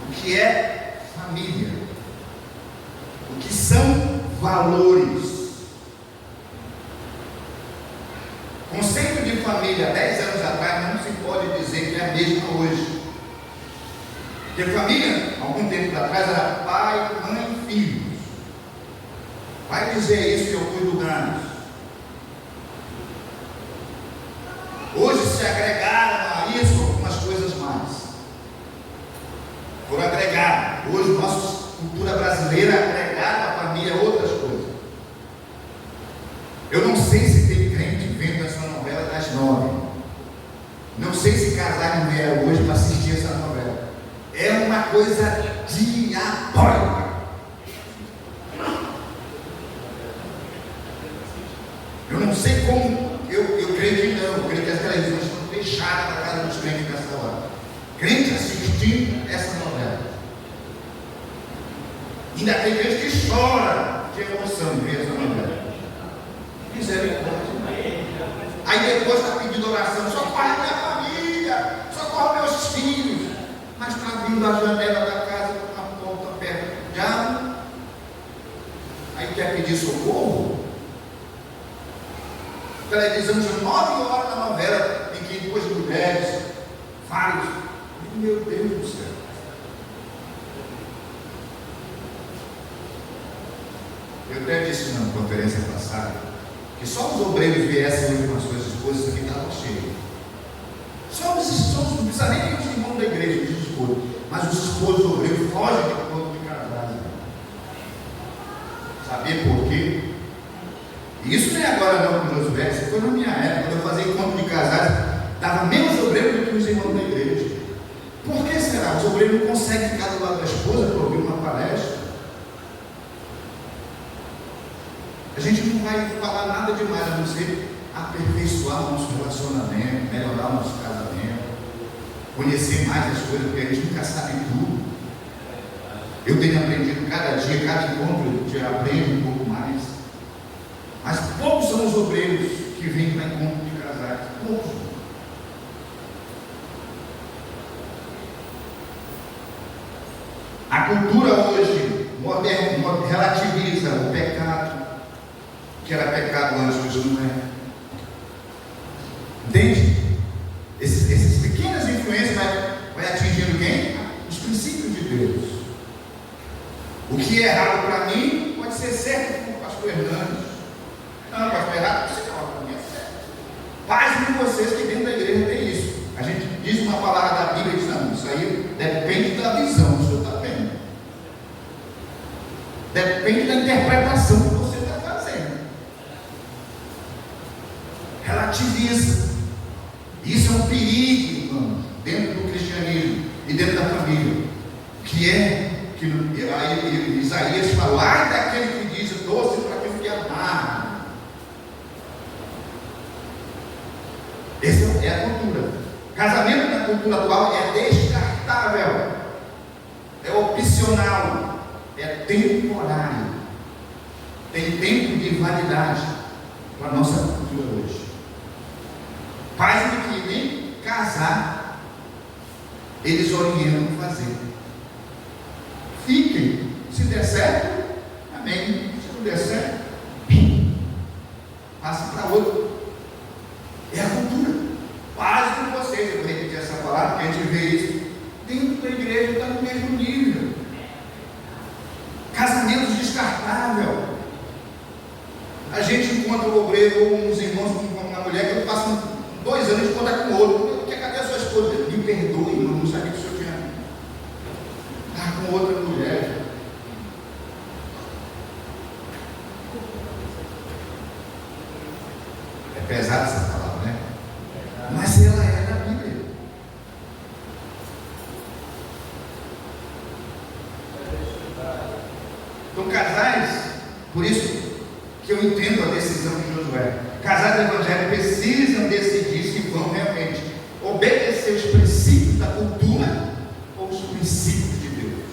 o que é família, o que são valores. O conceito de família 10 anos atrás não se pode dizer que é a mesma hoje. Porque família, algum tempo atrás, era pai, mãe e filhos. Vai dizer isso que eu cuido grande. Hoje se agregaram a isso algumas coisas mais. Foram agregadas. Hoje nossa cultura brasileira agregada à família outras coisas. Eu não sei se tem crente vendo essa novela das 9. Não sei se casar mulher hoje para assistir essa novela. É uma coisa diabólica. Eu não sei como, eu creio que não, eu creio que as televisões estão fechadas na casa dos crentes nessa hora. Crente assistindo essa novela. Ainda tem gente que chora de emoção de ver essa novela. Misericórdia. Aí depois está pedindo oração, socorre a minha família, socorre meus filhos. Mas está abrindo a janela da casa com a porta perto de diabo. Aí quer pedir socorro. Televisão de 9 horas da novela, em que duas mulheres, vários, meu Deus do céu. Eu até disse na conferência passada que só os obreiros viessem hoje com as suas esposas, aqui estava cheio. Só não precisa nem os irmãos da igreja, os esposos, mas os esposos obreiros fogem de encontro de casais. Sabia por quê? E isso não é agora não com Josué, isso foi na minha época, quando eu fazia encontro de casais, dava menos obreiros do que os irmãos da igreja. Por que será? Os obreiros não conseguem ficar do lado da esposa para ouvir uma palestra. A gente não vai falar nada demais, a não ser aperfeiçoar o nosso relacionamento, melhorar o nosso casamento, conhecer mais as coisas, porque a gente nunca sabe tudo. Eu tenho aprendido cada dia, cada encontro, a gente aprende um pouco mais. Mas poucos são os obreiros que vêm para encontro de casais. Poucos. A cultura hoje relativiza o pecado, que era pecado antes, hoje não é. Entende? Essas pequenas influências vai atingindo quem? Os princípios de Deus. O que é errado para mim pode ser certo para o pastor Hernandes. Não, pastor, errado para você não, para mim é certo. Paz de vocês que dentro da igreja tem isso. A gente diz uma palavra da Bíblia e diz, não, isso aí depende da visão que o senhor está tendo. Depende da interpretação que você está fazendo. Relativiza. Isso é um perigo, irmão, dentro do cristianismo e dentro da família. Que é que aí Isaías fala, ai daquele que diz doce para aquele que é amargo. Essa é a cultura. Casamento na cultura atual é descartável, é opcional, é temporário, tem tempo de validade para a nossa cultura hoje. Pais que nem casar, eles orientam a fazer. Fiquem, se der certo, amém. Se não der certo, passe para outro. É a cultura. Paz com vocês, eu vou repetir essa palavra, porque a gente vê isso dentro da igreja, está no mesmo nível. Casamentos descartáveis. A gente encontra o obreiro ou uns irmãos com uma mulher que passam 2 anos de contar com o outro. Cadê a sua esposa? Me perdoe, irmão, não sabia que o senhor tinha. Está com outra mulher. É pesada essa palavra, né? Mas ela é da Bíblia. Então, casais, por isso que eu entendo a decisão de Josué. Casais evangélicos precisam decidir se vão realmente obedecer os princípios da cultura ou os princípios de Deus.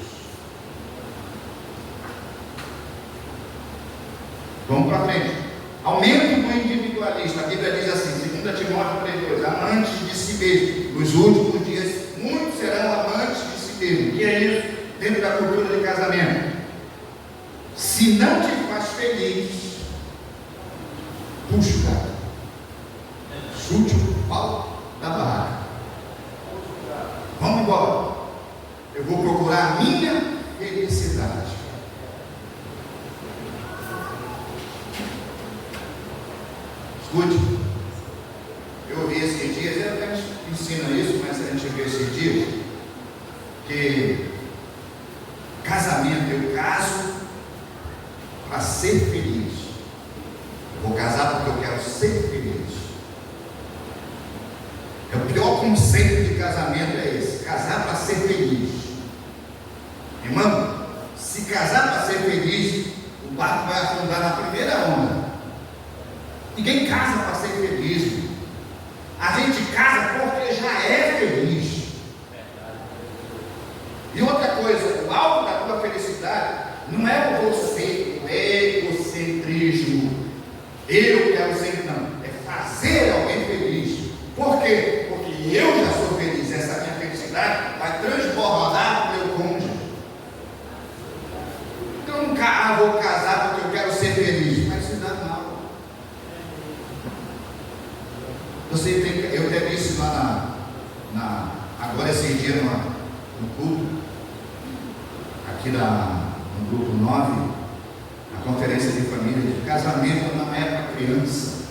Vamos para frente. Aumento do individualista. A Bíblia diz assim, 2 Timóteo 3,2: amantes de si mesmo. Nos últimos dias, muitos serão amantes de si mesmo. O que é isso? Dentro da cultura de casamento. Se não te faz feliz, puxa o cara, chute o pau da barraca. Vamos embora. Eu vou procurar a minha felicidade. Escute, eu ouvi esses dias, eu até ensino isso, mas a gente vê esses dias, que casamento, eu caso para ser feliz. Eu vou casar porque eu quero ser feliz. É o pior conceito de casamento é esse, casar para ser feliz. Irmão, se casar para ser feliz, o barco vai afundar na primeira onda. Ninguém casa para ser feliz. A gente casa porque já é feliz. E outra coisa, o alvo da tua felicidade não é você, o egocentrismo. Eu quero ser, não. É fazer alguém feliz. Por quê? Porque eu já sou feliz. Essa minha felicidade vai transbordar para o meu cônjuge. Então eu nunca vou casar porque eu quero ser feliz. Vai se dar mal. Você tem, eu até disse lá agora esse dia no culto, aqui no grupo 9, na conferência de família, que casamento não é para criança,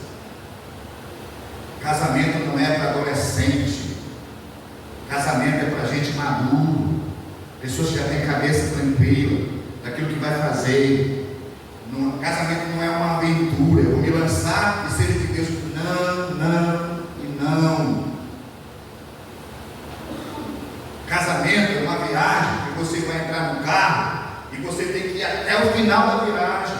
casamento não é para adolescente, casamento é para gente maduro, pessoas que já têm cabeça tranquila daquilo que vai fazer. Casamento não é uma aventura, eu vou me lançar e seja de Deus. Não, não e não. Casamento é uma viagem que você vai entrar no carro e você tem que ir até o final da viagem.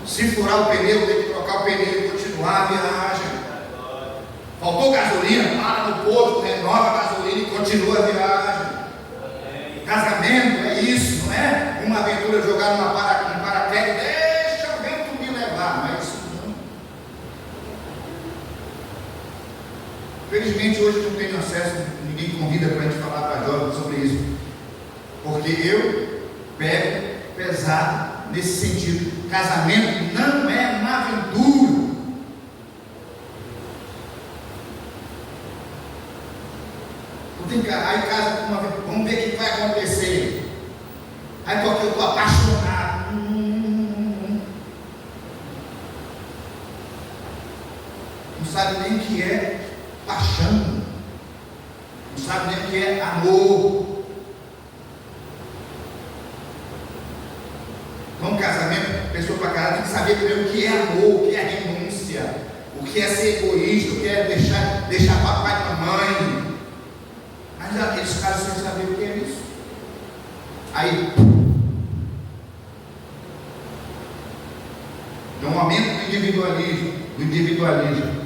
Se furar o pneu, tem que trocar o pneu e continuar a viagem. Faltou gasolina, para no posto, renova a gasolina e continua a viagem. Casamento é isso, não é uma aventura jogar num paraquedas, deixa o vento me levar, não é isso não. Felizmente hoje eu não tenho acesso, ninguém convida para a gente falar para jovens sobre isso, porque eu pego pesado nesse sentido. Casamento não é uma aventura. Aí casa com uma vez, vamos ver o que vai acontecer. Aí porque eu estou apaixonado. Não sabe nem o que é paixão. Não sabe nem o que é amor. Então, casamento, pessoa para casar tem que saber primeiro o que é amor, o que é renúncia, o que é ser egoísta, o que é deixar papai e mamãe. Mas aqueles caras sem saber o que é isso. Aí, então, um aumento do individualismo.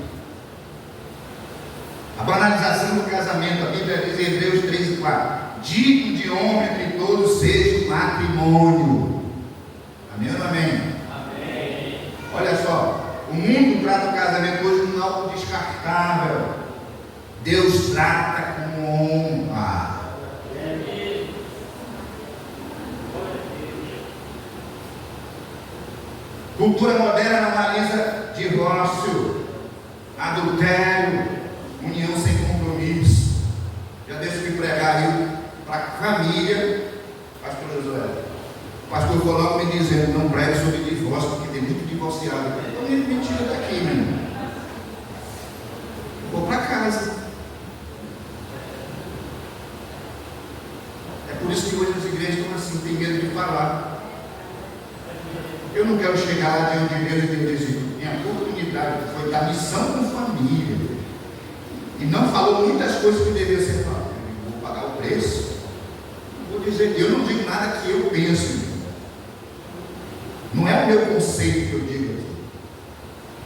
A banalização do casamento. A Bíblia diz em Hebreus 3:4: digno de honra entre todos seja o matrimônio. Amém ou não amém? Amém. Olha só, o mundo trata o casamento hoje como algo descartável. Deus trata com honra. Cultura moderna analisa divórcio, adultério, união sem compromisso. Já deixa eu pregar aí para a família, pastor Josué. O pastor foi logo me dizendo: não pregue sobre divórcio, porque tem muito divorciado. Então, mentira daqui, meu irmão. Vou para casa. Por isso que hoje as igrejas estão assim, tem medo de falar. Eu não quero chegar lá diante de Deus e Deus dizer: minha oportunidade foi da missão com família, e não falou muitas coisas que deveriam ser faladas. Eu vou pagar o preço. Vou dizer, eu não digo nada que eu penso. Não é o meu conceito que eu digo aqui.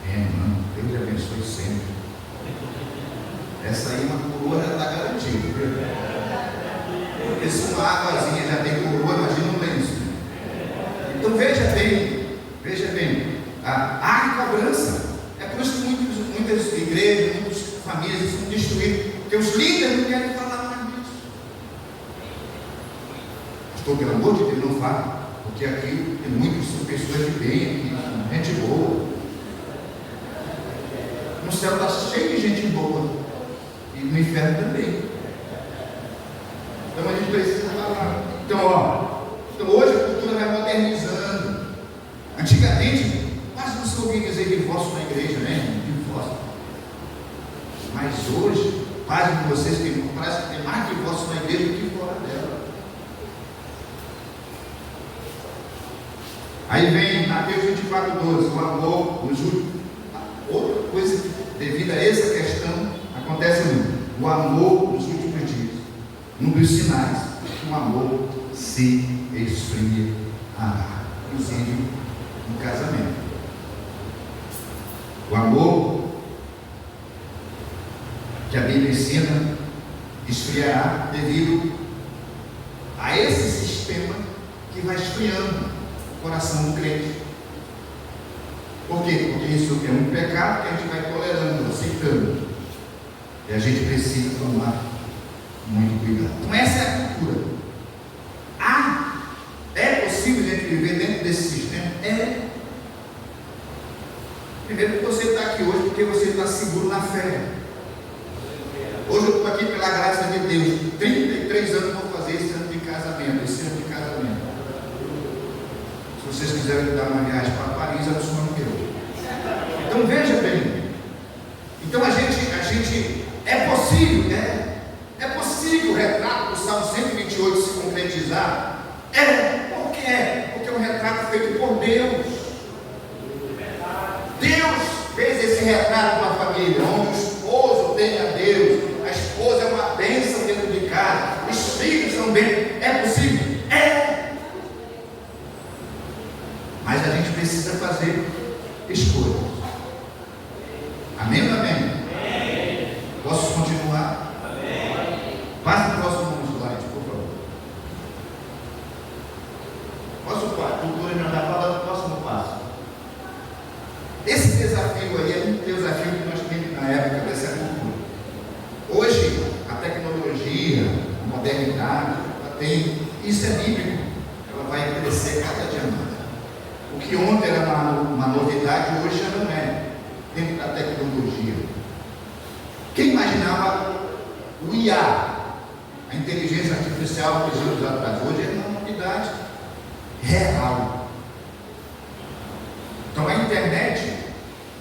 Irmão, Deus te abençoe sempre. Essa aí, uma coroa já está garantida. Porque se uma águazinha já tem coroa, imagina um lenço. Então veja bem, a cobrança. É por isso que muitas igrejas, muitas famílias são destruídas, porque os líderes não querem falar mais disso. Pastor, pelo amor de Deus, não fala, porque aqui tem muitas pessoas de bem, aqui, gente boa. No céu está cheio de gente boa, e no inferno também. Então a gente precisa falar. Então hoje a cultura vai modernizando. Antigamente, quase não se ouvia dizer divórcio na igreja, né? Divórcio. Mas hoje, parece que vocês parece que tem mais divórcio na igreja do que fora dela. Aí vem Mateus 24:12, o amor nos últimos. Outra coisa devido a essa questão acontece muito. O amor nos últimos dias. Um dos sinais que o amor se esfria, inclusive no casamento. O amor que a Bíblia ensina esfriará devido a esse sistema que vai esfriando o coração do crente. Por quê? Porque isso é um pecado que a gente vai tolerando, aceitando, e a gente precisa tomar muito cuidado. Então essa é a cultura. É possível a gente viver dentro desse sistema? É. Primeiro que você está aqui hoje porque você está seguro na fé. Hoje eu estou aqui pela graça de Deus. 33 anos vou fazer esse ano de casamento. vocês quiserem dar uma viagem para Paris, é um sonho meu. Então veja bem. Então a gente é possível, né? É possível o retrato do Salmo 128 se concretizar? Por quê? Porque é um retrato feito por Deus. Deus fez esse retrato para a família, onde o esposo tem a Deus, a esposa é uma bênção dentro de casa, os filhos são bênçãos. É possível? Mas a gente precisa fazer escolhas. Amém ou amém? Posso continuar? Passe para o próximo slide, por favor. Cultura já está falando do próximo passo. Esse desafio aí é um desafio que nós temos na época dessa cultura. Hoje, a tecnologia, a modernidade, isso é bíblico, ela vai crescer cada dia mais. O que ontem era uma novidade, hoje já não é, dentro da tecnologia. Quem imaginava o IA, a inteligência artificial dos anos atrás? Hoje é uma novidade real. Então a internet,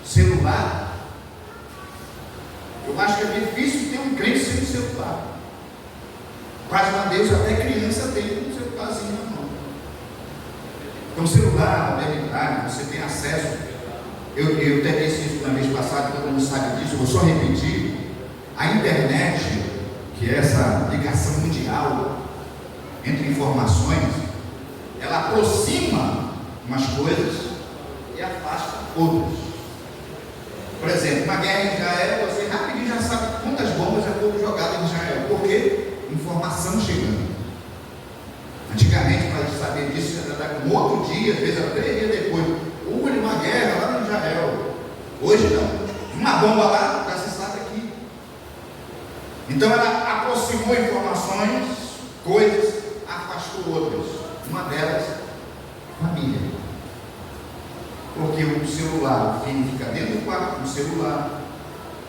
celular, eu acho que é difícil ter um crente sem celular. Quase a Deus, até criança tem um celularzinho na mão. Então celular, modernidade, você tem acesso. Eu até disse isso na vez passada, todo mundo sabe disso, vou só repetir. A internet, que é essa ligação mundial entre informações, ela aproxima umas coisas e afasta outras. Por exemplo, uma guerra em Israel, você rapidinho já sabe quantas bombas já foram jogadas em Israel. Por quê? Informação chegando. Antigamente, para a gente saber disso, já estava um outro dia, às vezes era 3 dias depois. Houve uma guerra lá no Israel. Hoje não. Uma bomba lá, já se sabe aqui. Então ela aproximou informações, coisas, afastou outras. Uma delas, família. Porque o celular, o filho fica dentro do quarto com o celular,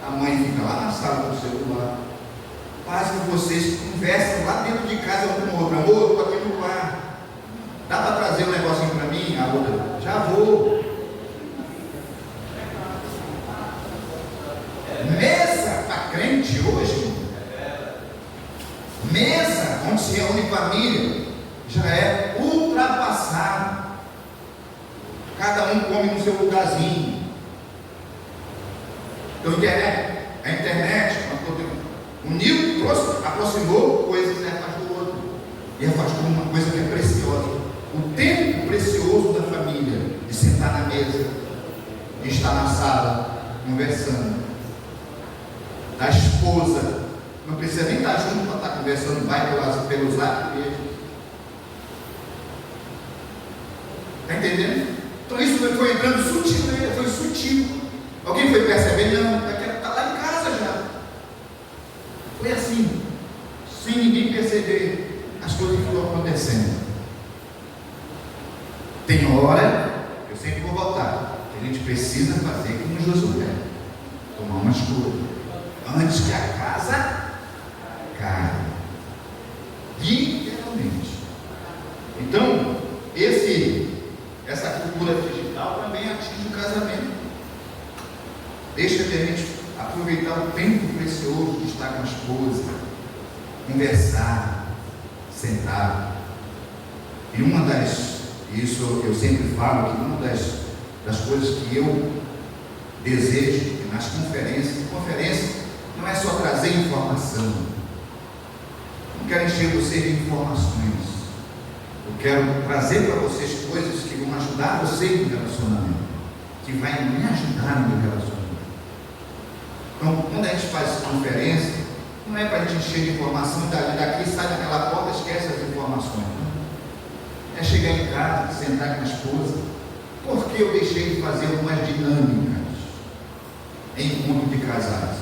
a mãe fica lá na sala com o celular. Quase que vocês conversam lá dentro de casa um com o outro. Amor, estou aqui no quarto. Dá para trazer um negocinho para mim? A outra, já vou. Mesa para crente hoje, mesa onde se reúne família, já é ultrapassado. Cada um come no seu lugarzinho. Então a internet uniu, aproximou coisas e afastou outra. E afastou uma coisa que é preciosa. O tempo precioso da família, de sentar na mesa, de estar na sala, conversando. Da esposa, não precisa nem estar junto para estar conversando, vai pelo zap mesmo. Está entendendo? Então isso foi entrando sutil, foi sutil. Alguém foi perceber? Não, está lá em casa já. Foi assim, sem ninguém perceber as coisas que estão acontecendo. Tem hora, eu sempre vou voltar, que a gente precisa fazer como Josué, tomar uma escolha, antes que a casa caia, literalmente. Então, essa cultura digital também atinge o casamento. Deixa que a gente aproveitar o tempo precioso de estar com a esposa, conversar, sentar. E isso eu sempre falo, que uma das coisas que eu desejo nas conferências não é só trazer informação. Não quero encher você de informações. Eu quero trazer para vocês coisas que vão ajudar você no relacionamento, que vai me ajudar no meu relacionamento. Então, quando a gente faz conferência, não é para a gente encher de informação, daqui sai daquela porta e esquece as informações. Não. É chegar em casa, sentar com a esposa. Por que eu deixei de fazer algumas dinâmicas em encontro de casais?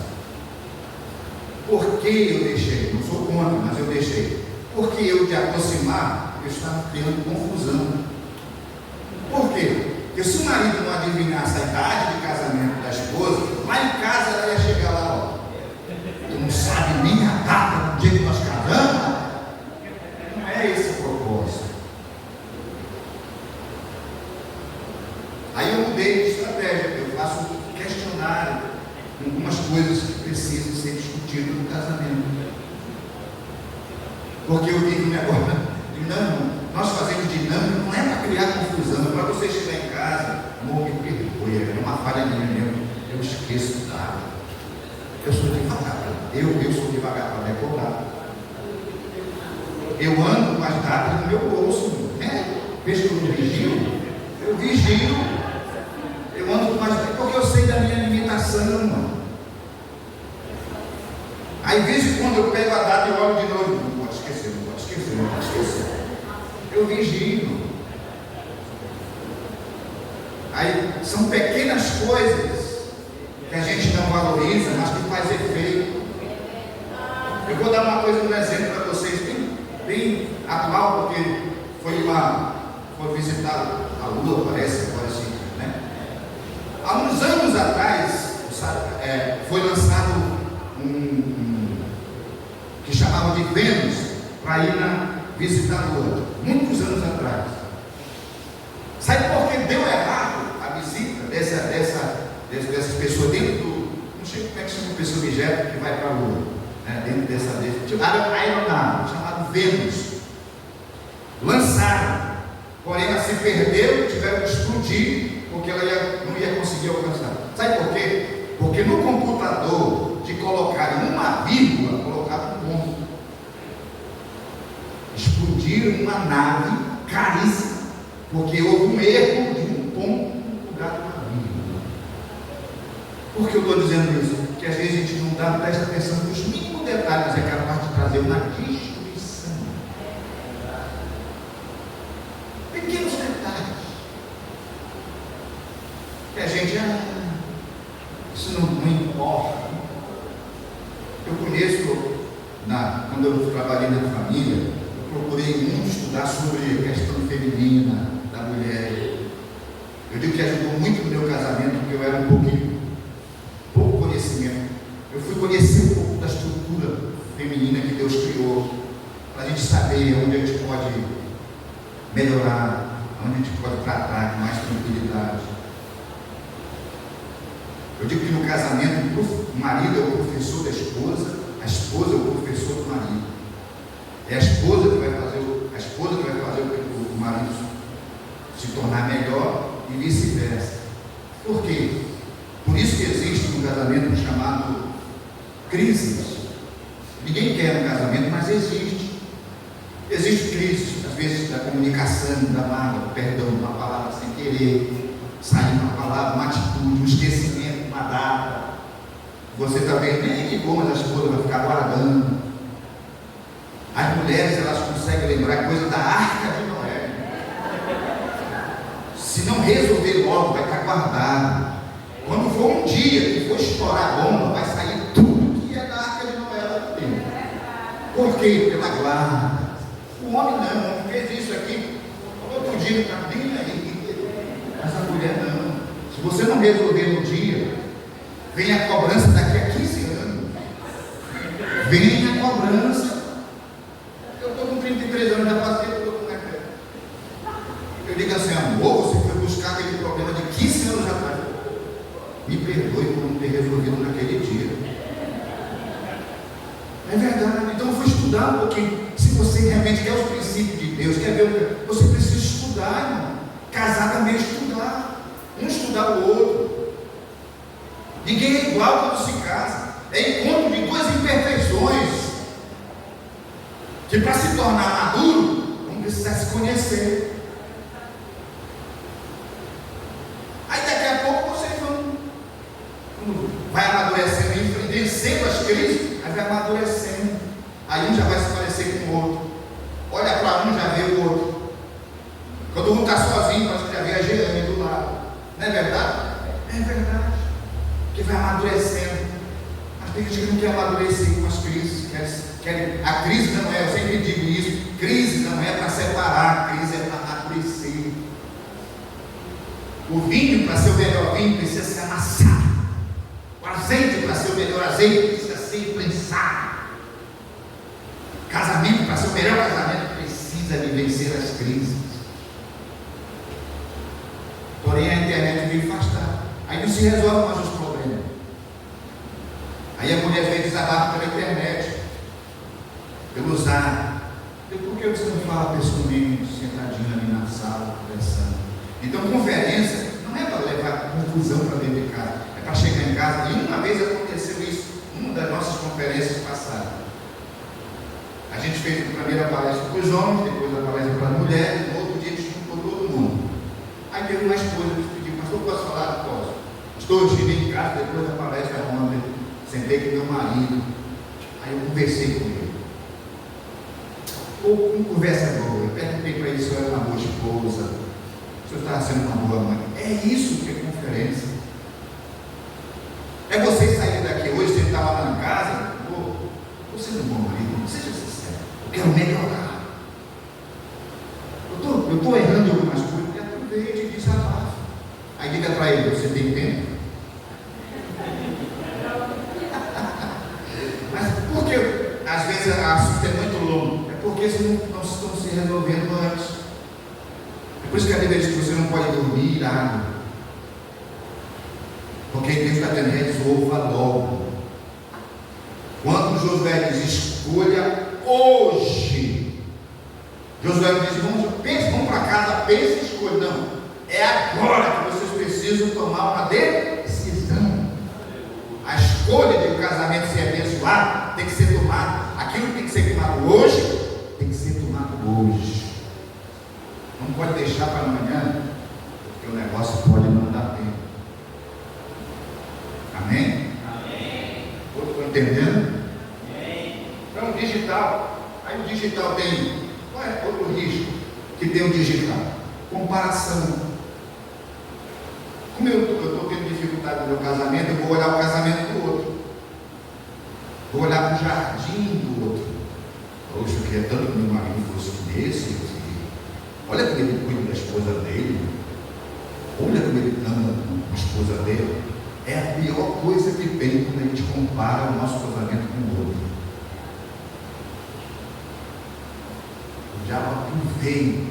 Por que eu deixei? Não sou contra, mas eu deixei. Porque eu de aproximar, eu estava criando confusão. Por quê? Porque se o marido não adivinhasse a idade de casamento da esposa, lá em casa ela ia chegar lá, tu não sabe nem a data do dia que nós casamos. Não é esse o propósito. Porque eu digo um negócio, não, nós fazemos dinâmica, não é para criar confusão, é para você chegar em casa, amor, me perdoe, é uma falha minha mesmo, eu esqueço data. Eu sou devagar, eu sou devagar para decorar. Eu ando com as datas no meu bolso, né? Veja que eu não vigio, eu vigio, eu ando com as datas, porque eu sei da minha limitação, mano. Aí, de vez em quando, eu pego a data e olho de novo. Não pode esquecer, não pode esquecer, não pode esquecer. Eu vigio. Aí, são pequenas coisas que a gente não valoriza, mas que faz efeito. Eu vou dar uma coisa, um exemplo para vocês, bem atual, porque foi visitar a Lua, parece, né? Há uns anos atrás, foi lançado que chamava de Vênus, para ir visitar a Lua, muitos anos atrás. Sabe por que deu errado a visita dessas pessoas dentro do, não sei como é que chama o pessoa objeto que vai para a Lua, né? Dentro dessa aeronave, chamado Vênus. Lançaram, porém ela se perdeu, tiveram que explodir, porque ela não ia conseguir alcançar. Sabe por quê? Porque no computador, de colocar uma vírgula, colocar um ponto. Explodiram uma nave caríssima, porque houve um erro de um ponto no lugar de uma vírgula. Por que eu estou dizendo isso? Porque às vezes a gente não presta atenção nos mínimos detalhes, é capaz de trazer uma destruição. Pequenos detalhes. Que a gente, isso não importa. Eu conheço, quando eu trabalhei na família, eu procurei muito estudar sobre a questão feminina da mulher. Eu digo que ajudou muito no meu casamento, porque eu era pouco conhecimento. Eu fui conhecer um pouco da estrutura feminina que Deus criou, para a gente saber onde a gente pode melhorar, onde a gente pode tratar com mais tranquilidade. Eu digo que no casamento, o marido é o professor da esposa, a esposa é o professor do marido. É a esposa que vai fazer o marido se tornar melhor e vice-versa. Por quê? Por isso que existe um casamento chamado crises. Ninguém quer um casamento, mas existe. Existe crise, às vezes, da comunicação, da mágoa, do perdão, de uma palavra sem querer, sair uma palavra, uma atitude, um esquecimento, uma data. Você também nem ligou, mas a esposa vai ficar guardando. As mulheres, elas conseguem lembrar coisa da Arca de Noé. Se não resolver logo, vai estar guardado. Quando for um dia que for estourar a bomba, vai sair tudo que é da Arca de Noé lá dentro. Por quê? Pela guarda. O homem não, o homem fez isso aqui. Outro dia ele está bem aí. Mas a mulher não. Se você não resolver no dia, vem a cobrança daqui a 15 anos. Vem a cobrança. Eu estou com 33 anos, já passei por como é que é. Eu digo assim, amor, você foi buscar aquele problema de 15 anos atrás. Me perdoe por não ter resolvido naquele dia. É verdade. Então eu fui estudar um pouquinho. Se você realmente quer os princípios de Deus, quer ver, você precisa estudar, irmão. Casar também é estudar. Um estudar o outro. Ninguém é igual quando se casa. É encontro de duas imperfeições. Que para se tornar maduro, vão precisar se conhecer. Aí daqui a pouco vocês vai amadurecendo, vencendo as crises, aí vai amadurecendo. Aí um já vai se parecer com o outro. Olha para um, já vê o outro. Quando um está sozinho, parece que já vê a Jeane do lado. Não é verdade? É verdade. Que vai amadurecendo. Mas tem gente que não quer amadurecer com as crises. A crise não é, eu sempre digo isso, crise não é para separar, a crise é para amadurecer. O vinho, para ser o melhor vinho, precisa ser amassado. O azeite, para ser o melhor azeite, precisa ser prensado. Casamento, para ser o melhor casamento, precisa de vencer as crises. Porém, a internet veio afastar. Aí não se resolve mais os problemas. Aí a mulher vem desabafa pela internet, pelo zap. Por que você não fala pessoalmente, sentadinho ali na sala, conversando? Então, conferência não é para levar confusão para dentro de casa, é para chegar em casa. E uma vez aconteceu isso, numa das nossas conferências passadas. A gente fez a primeira palestra para os homens, depois a palestra para as mulheres, no outro dia a gente juntou todo mundo. Aí teve uma esposa que pediu, pastor, posso falar? Posso. Estou, cheguei em casa depois da palestra ontem, sentei com meu marido, aí eu conversei com ele. Uma conversa boa, eu perguntei para ele se eu era uma boa esposa, se eu estava sendo uma boa mãe. É isso que é conferência. É você sair daqui hoje, você estava lá em casa, você não é um bom marido, seja sincero, eu quero melhorar. Eu estou errando em algumas coisas, aproveite e desabafe. Aí diga para ele, você tem tempo? Mas por que às vezes o assunto é muito longo? É porque vocês não estão se resolvendo antes. É por isso que a Bíblia diz que você não pode dormir irado. Porque Deus está tendo resolva logo. Quando Josué diz, escolha hoje. Josué diz, vamos para casa, pense e escolha. Não, é agora que vocês precisam tomar uma decisão. A escolha de um casamento ser abençoado tem que ser tomada. Aquilo que tem que ser tomado hoje, tem que ser tomado hoje. Não pode deixar para amanhã, porque o negócio pode não dar tempo. Amém? Amém. Estou entendendo? Amém. Então, digital. Aí o digital tem, qual é outro risco que tem o digital? Comparação. Como eu estou tendo dificuldade no meu casamento, eu vou olhar o casamento do outro. Vou olhar para o jardim do outro. Poxa, eu queria tanto que meu marido fosse desse. Olha como ele cuida da esposa dele. Olha como ele ama a esposa dele. É a pior coisa que tem quando a gente compara o nosso casamento com o outro. O diabo vem.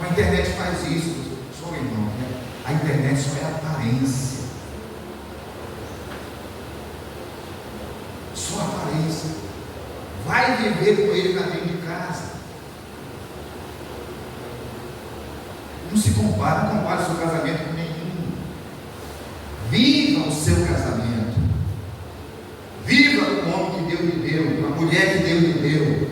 A internet faz isso. Só irmão, né? A internet só é aparência. Só aparência. Vai viver com ele lá dentro de casa. Não se compara, não compare o seu casamento com nenhum. Viva o seu casamento. Viva com o homem que Deus lhe deu, com a mulher que Deus lhe deu.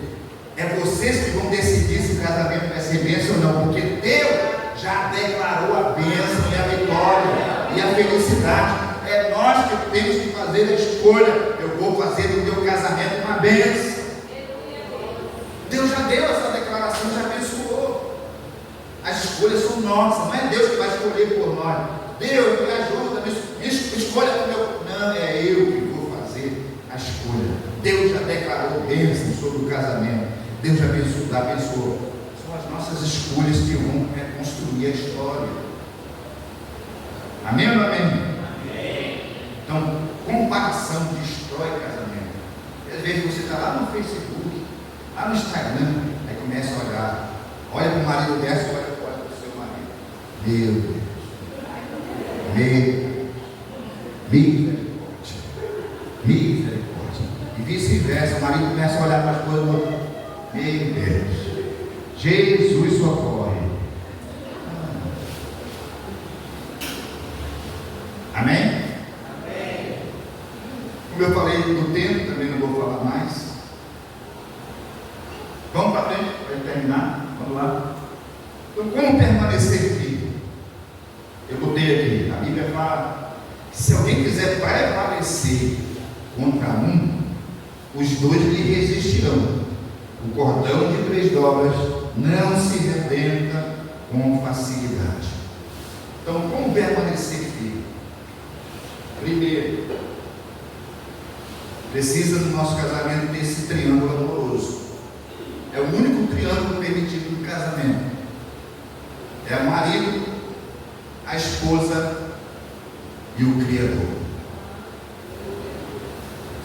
É vocês que vão decidir se o casamento vai ser bênção ou não, porque Deus já declarou a bênção e a vitória e a felicidade. É nós que temos que fazer a escolha. Eu vou fazer do meu casamento uma bênção. Deus já deu essa declaração, já abençoou. As escolhas são nossas, não é Deus que vai escolher por nós. Deus me ajuda, escolha o meu. Não, é eu que vou fazer a escolha. Deus já declarou bênção sobre o casamento. Deus já abençoou. São as nossas escolhas que vão construir a história. Amém ou não amém? Amém. Então, comparação destrói casamento. E às vezes você está lá no Facebook, lá no Instagram, aí começa a olhar. Olha para o marido dessa, olha para o seu marido. Meu Deus. Misericórdia. E vice-versa, o marido começa a olhar para as coisas do outro. Meu Deus. Jesus socorre. Amém? Amém. Como eu falei do tempo, também não vou falar mais. Vamos para frente, para terminar. Vamos lá. Então, como permanecer firme? Eu botei aqui, a Bíblia fala que se alguém quiser prevalecer contra um, os dois lhe resistirão. O cordão de 3 dobras não se rebenta com facilidade. Então, como permanecer firme? Primeiro, precisa no nosso casamento ter esse triângulo amoroso. É o único triângulo permitido no casamento. É o marido, a esposa e o Criador.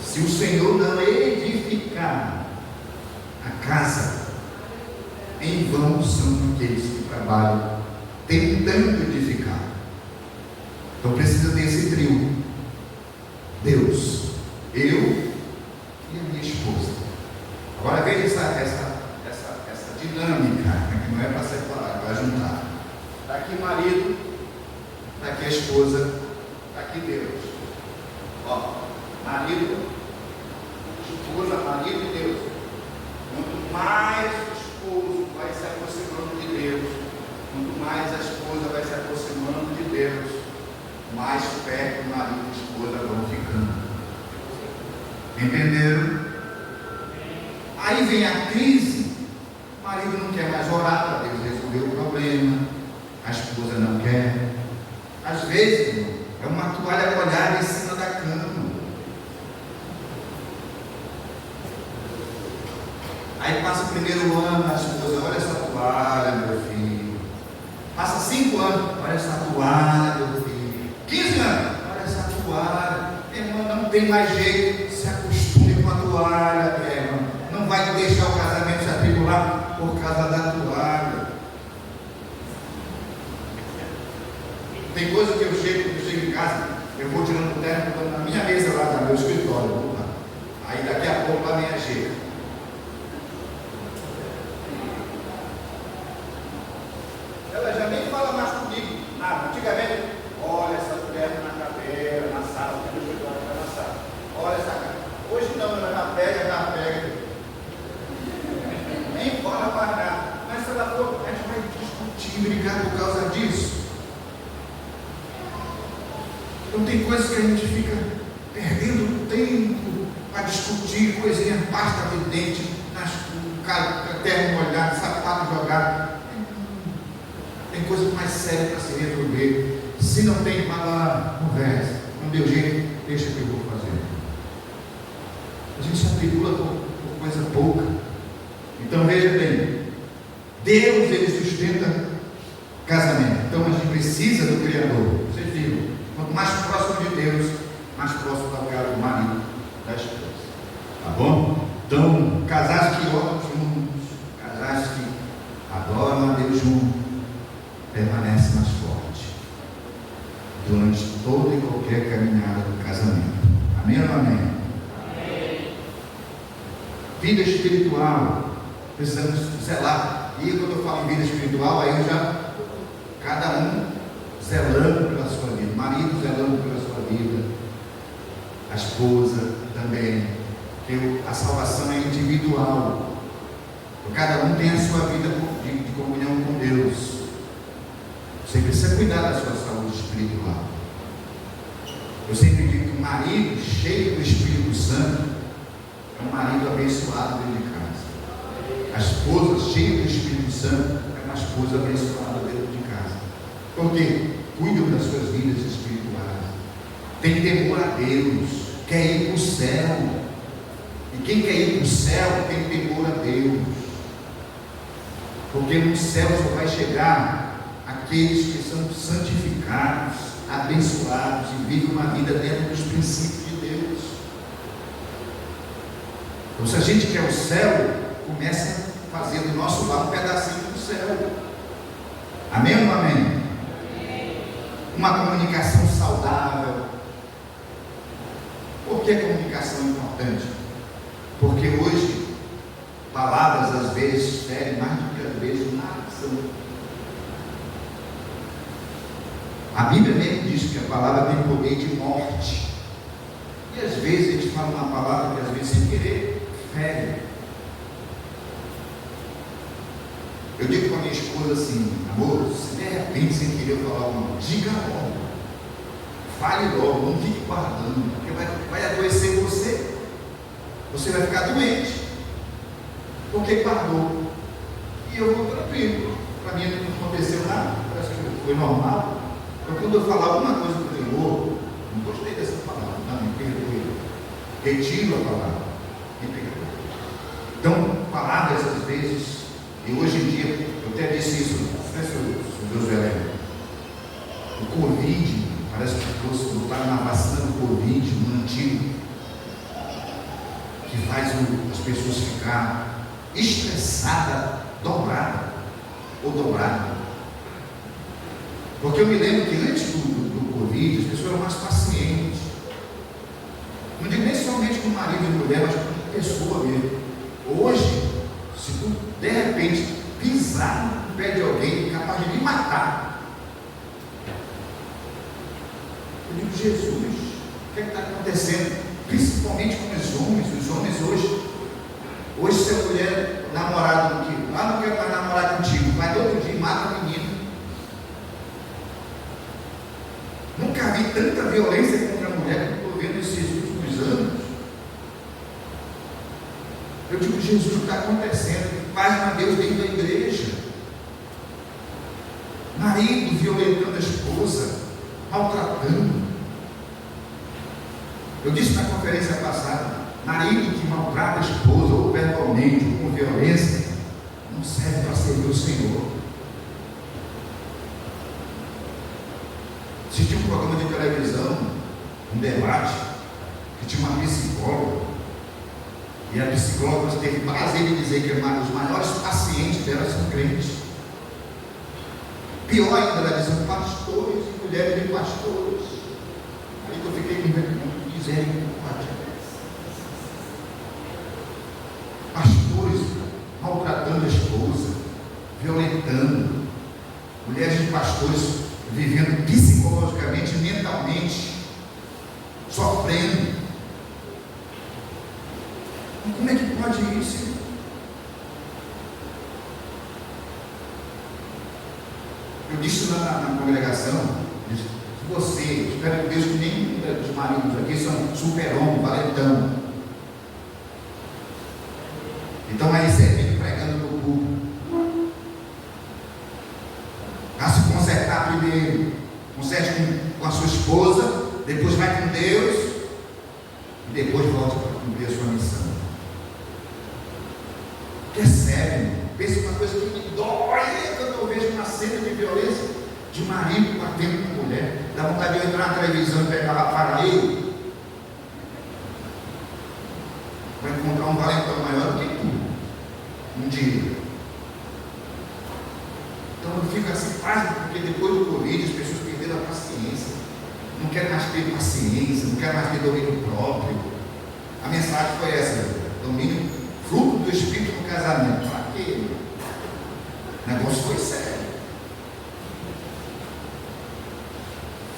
Se o Senhor não edificar a casa, em vão são aqueles que trabalham tentando edificar. Então precisa ter esse trio: Deus, eu e a minha esposa. Agora veja dinâmica, que não é para separar, é para juntar. Está aqui o marido, está aqui a esposa, está aqui Deus. Ó, marido, esposa, marido e Deus. Quanto mais o esposo vai se aproximando de Deus, quanto mais a esposa vai se aproximando de Deus, mais perto o marido e a esposa vão ficando. Entenderam? Aí vem a crise, o marido não quer mais orar para Deus resolver o problema, a esposa não quer. Às vezes, irmão, é uma toalha molhada em cima da cama. Aí passa o primeiro ano, a esposa, olha essa toalha, meu filho. Passa 5 anos, olha essa toalha, meu filho. 15 anos, olha essa toalha. Irmão, não tem mais jeito, se acostume com a toalha, irmão. Não vai deixar o casamento se atribular por causa da toalha. Tem coisa que eu chego em casa, eu vou tirando o terno, estou na minha mesa lá, no meu escritório. Aí daqui a pouco lá vem a chega. Ela já nem fala mais comigo, nada. Antigamente, olha essa terno na cadeira, na sala, que eu estou na sala. Olha essa cara. Hoje não, ela já pega. Nem fala mais nada. Mas se ela for, a gente vai discutir, brigar por causa disso. Então tem coisas que a gente fica perdendo tempo para discutir, coisinha, pasta de dente, terno molhado, sapato jogado. Tem coisa mais séria para se resolver. Se não tem, fala, conversa. Não deu jeito, deixa que eu vou fazer. A gente se atribula por coisa pouca. Então veja bem, Deus ele sustenta casamento. Então a gente precisa do Criador. Vocês viram? Quanto mais próximo de Deus, mais próximo está o marido da esposa. Tá bom? Então, casais que oram juntos, casais que adoram a Deus juntos, permanece mais forte durante toda e qualquer caminhada do casamento. Amém ou não amém? Amém. Vida espiritual, precisamos zelar. E quando eu falo em vida espiritual, aí cada um zelando pela sua vida, o marido zelando pela sua vida, a esposa também, porque a salvação é individual. Cada um tem a sua vida de comunhão com Deus. Você precisa cuidar da sua saúde espiritual. Eu sempre digo que um marido cheio do Espírito Santo é um marido abençoado dentro de casa. A esposa cheia do Espírito Santo é uma esposa abençoada dentro de casa. Por quê? Cuidam das suas vidas espirituais. Tem temor a Deus. Quer ir para o céu. E quem quer ir para o céu tem temor a Deus. Porque no céu só vai chegar aqueles que são santificados, abençoados e vivem uma vida dentro dos princípios de Deus. Então, se a gente quer o céu, começa a fazer do nosso lado um pedacinho do céu. Amém ou não amém? Uma comunicação saudável. Por que a comunicação é importante? Porque hoje, palavras às vezes ferem mais do que às vezes uma ação. A Bíblia mesmo diz que a palavra tem poder de morte. E às vezes a gente fala uma palavra que às vezes sem querer fere. Eu digo para minha esposa assim, amor, se de repente sem querer eu falar uma coisa, diga logo. Fale logo, não fique guardando, porque vai adoecer você. Você vai ficar doente. Porque guardou. E eu vou tranquilo. Para mim não aconteceu nada, parece que foi normal. Então, quando eu falar alguma coisa para o Senhor, não gostei dessa palavra, não, me perdoe. Retiro a palavra, me perdoe. Então, palavras às vezes, e hoje em dia, eu até disse isso, não sei se Deus vai lembrar. O Covid, parece que botaram na vacina do Covid, no antigo, que faz as pessoas ficar estressadas, dobradas, ou dobradas. Porque eu me lembro que antes do Covid, as pessoas eram mais pacientes. Não digo nem somente com marido e mulher, mas com pessoa mesmo. Hoje, se tu de repente, pisar no pé de alguém capaz de lhe matar. Eu digo, Jesus, o que é que está acontecendo? Principalmente com os homens hoje se a mulher namorar contigo, não quer mais namorar contigo, vai todo dia e mata a menina. Nunca vi tanta violência contra a mulher que estou vendo esses últimos anos. Eu digo, Jesus, o que está acontecendo? Paz de Deus dentro da igreja. Marido violentando a esposa, maltratando. Eu disse na conferência passada, marido que maltrata a esposa, ou verbalmente, ou com violência, não serve para servir o Senhor. Assisti um programa de televisão, um debate, que tinha uma psicóloga, e a psicóloga teve prazer em dizer que os maiores pacientes dela são crentes. Pior ainda, ela dizendo pastores e mulheres de pastores. Aí eu fiquei me vendo, misericórdia. Pastores maltratando a esposa, violentando, mulheres de pastores vivendo psicologicamente, mentalmente, sofrendo. Como é que pode isso? Eu disse na congregação, você, espero que Deus, que nenhum dos maridos aqui são super-homem, valentão. Então aí servindo, pregando no público. A se consertar primeiro. Conserte com a sua esposa, depois vai com Deus e depois volta para cumprir a sua missão. Que é sério, pensa uma coisa que me dói quando eu vejo uma cena de violência de marido batendo com mulher. Dá vontade de eu entrar na televisão e pegar a paraíba. Vai encontrar um valentão maior do que tu, um dia. Então eu fico assim, porque depois do Covid as pessoas perderam a paciência, não querem mais ter paciência, não querem mais ter domínio próprio. A mensagem foi essa: domínio, fruto do Espírito no casamento. Para quê? O negócio foi sério.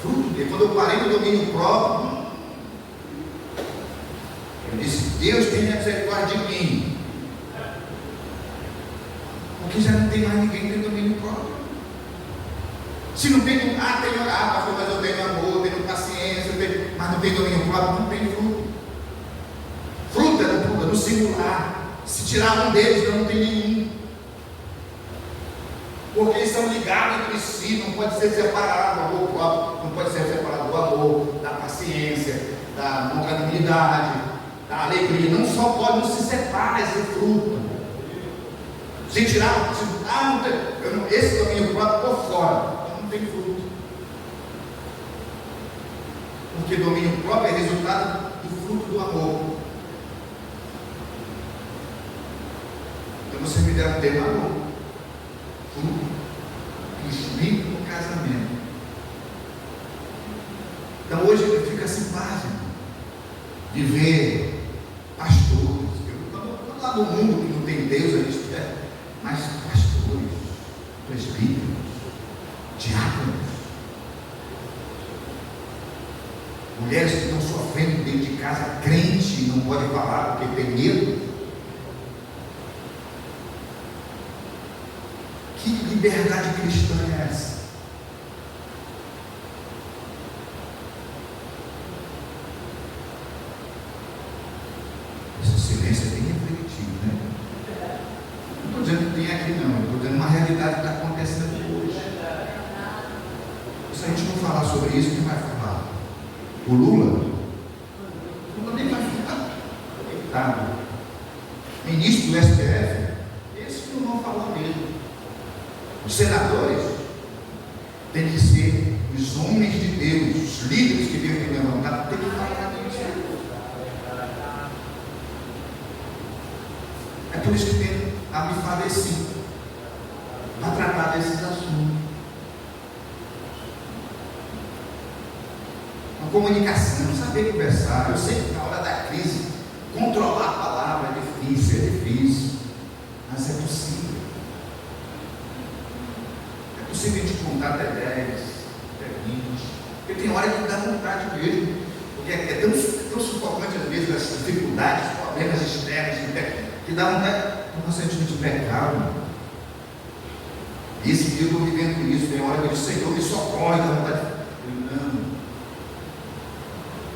Fruto de, quando eu parei no domínio próprio, eu disse, Deus tem misericórdia de mim. Porque já não tem mais ninguém que tem domínio próprio. Se não tem, tem pastor, mas eu tenho amor, tenho paciência, mas não tem domínio próprio, não tem fruto. Fruto é no singular. Se tirar um deles, não tem nenhum. Porque eles são ligados entre si, não pode ser separado do amor próprio, não pode ser separado do amor, da paciência, da longanimidade, da alegria. Não só pode, não se separa esse fruto. Se tirar, esse domínio próprio por fora, então não tem fruto. Porque domínio próprio é resultado do fruto do amor. Então você me der um tema amor, fruto do Espírito no casamento. Então hoje eu fico assim página de ver pastores. Quando lá no mundo que não tem Deus, a gente mas pastores, presbíteros, diáconos, mulheres que estão sofrendo dentro de casa, crente, não podem falar porque tem medo. Que liberdade cristã é essa? Esse silêncio é bem refletido, né? Não estou dizendo que tem aqui não, estou dizendo uma realidade que está acontecendo hoje. Se a gente não falar sobre isso, quem vai falar? O Lula? O Lula nem vai falar. Coitado. Ministro do STF? Esse não vão falar mesmo. Os senadores têm que ser os homens de Deus, os líderes que Deus tem levantado, têm que falar disso. É por isso que tem a me falecer para tratar desses assuntos. A comunicação, saber conversar. Eu sei que na hora da crise, controlar a palavra é difícil, mas é possível. possível a gente contar até 10, até 20, porque tem hora que dá vontade mesmo, porque é tão sufocante às vezes as dificuldades, problemas externos, que dá vontade, nossa, a gente pecar, mano. E esse dia eu estou vivendo isso, tem hora que eu digo, Senhor, me socorre, dá vontade de não.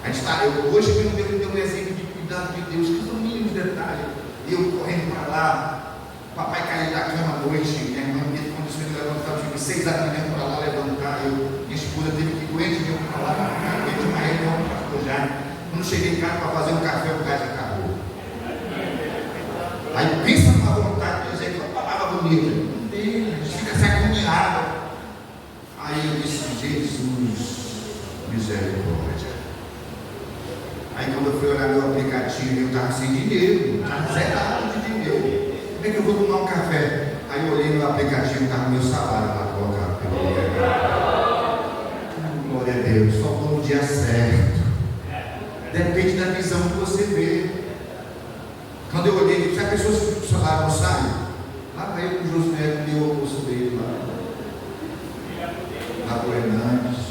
A gente está, hoje eu dei um exemplo de cuidado de Deus, que são mínimos detalhes. Eu correndo para lá, o papai caiu da cama à noite, minha irmã me condicionou a levantar, eu tive 6 da manhã para lá levantar, minha esposa teve que doente mesmo para lá, doente uma reunião para o pastor Jaime. Quando cheguei em casa para fazer um café, o gás acabou. Aí pensa numa vontade de dizer uma palavra bonita, não tem, a gente fica se agoniado. Aí eu disse, Jesus, misericórdia. Aí quando eu fui olhar meu aplicativo, eu estava sem dinheiro, estava zerado de dinheiro. Como é que eu vou tomar um café? Aí eu olhei no aplicativo, estava meu salário lá colocado. Glória a Deus, só estou no dia certo. Depende da visão que você vê. Quando eu olhei, se a pessoa se o salário não sai, lá para ele com o Josué, que deu o almoço dele lá para o Hernandes.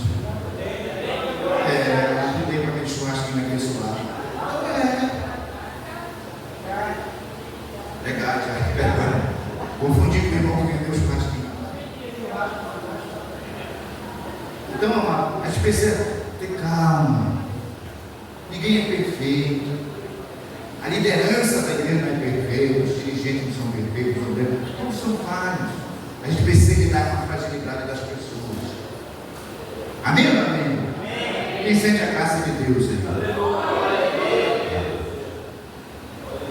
Não tem para aquele churrasquinho naquele lado. Legal, já. Confundi com o irmão que vendeu o churrasquinho. Então, amado, a gente precisa ter calma. Ninguém é perfeito. A liderança da igreja não é perfeita, os dirigentes não são perfeitos, todos são falhos. A gente precisa lidar com a fragilidade das pessoas. Amém ou não amém? Quem sente a graça de Deus, Senhor?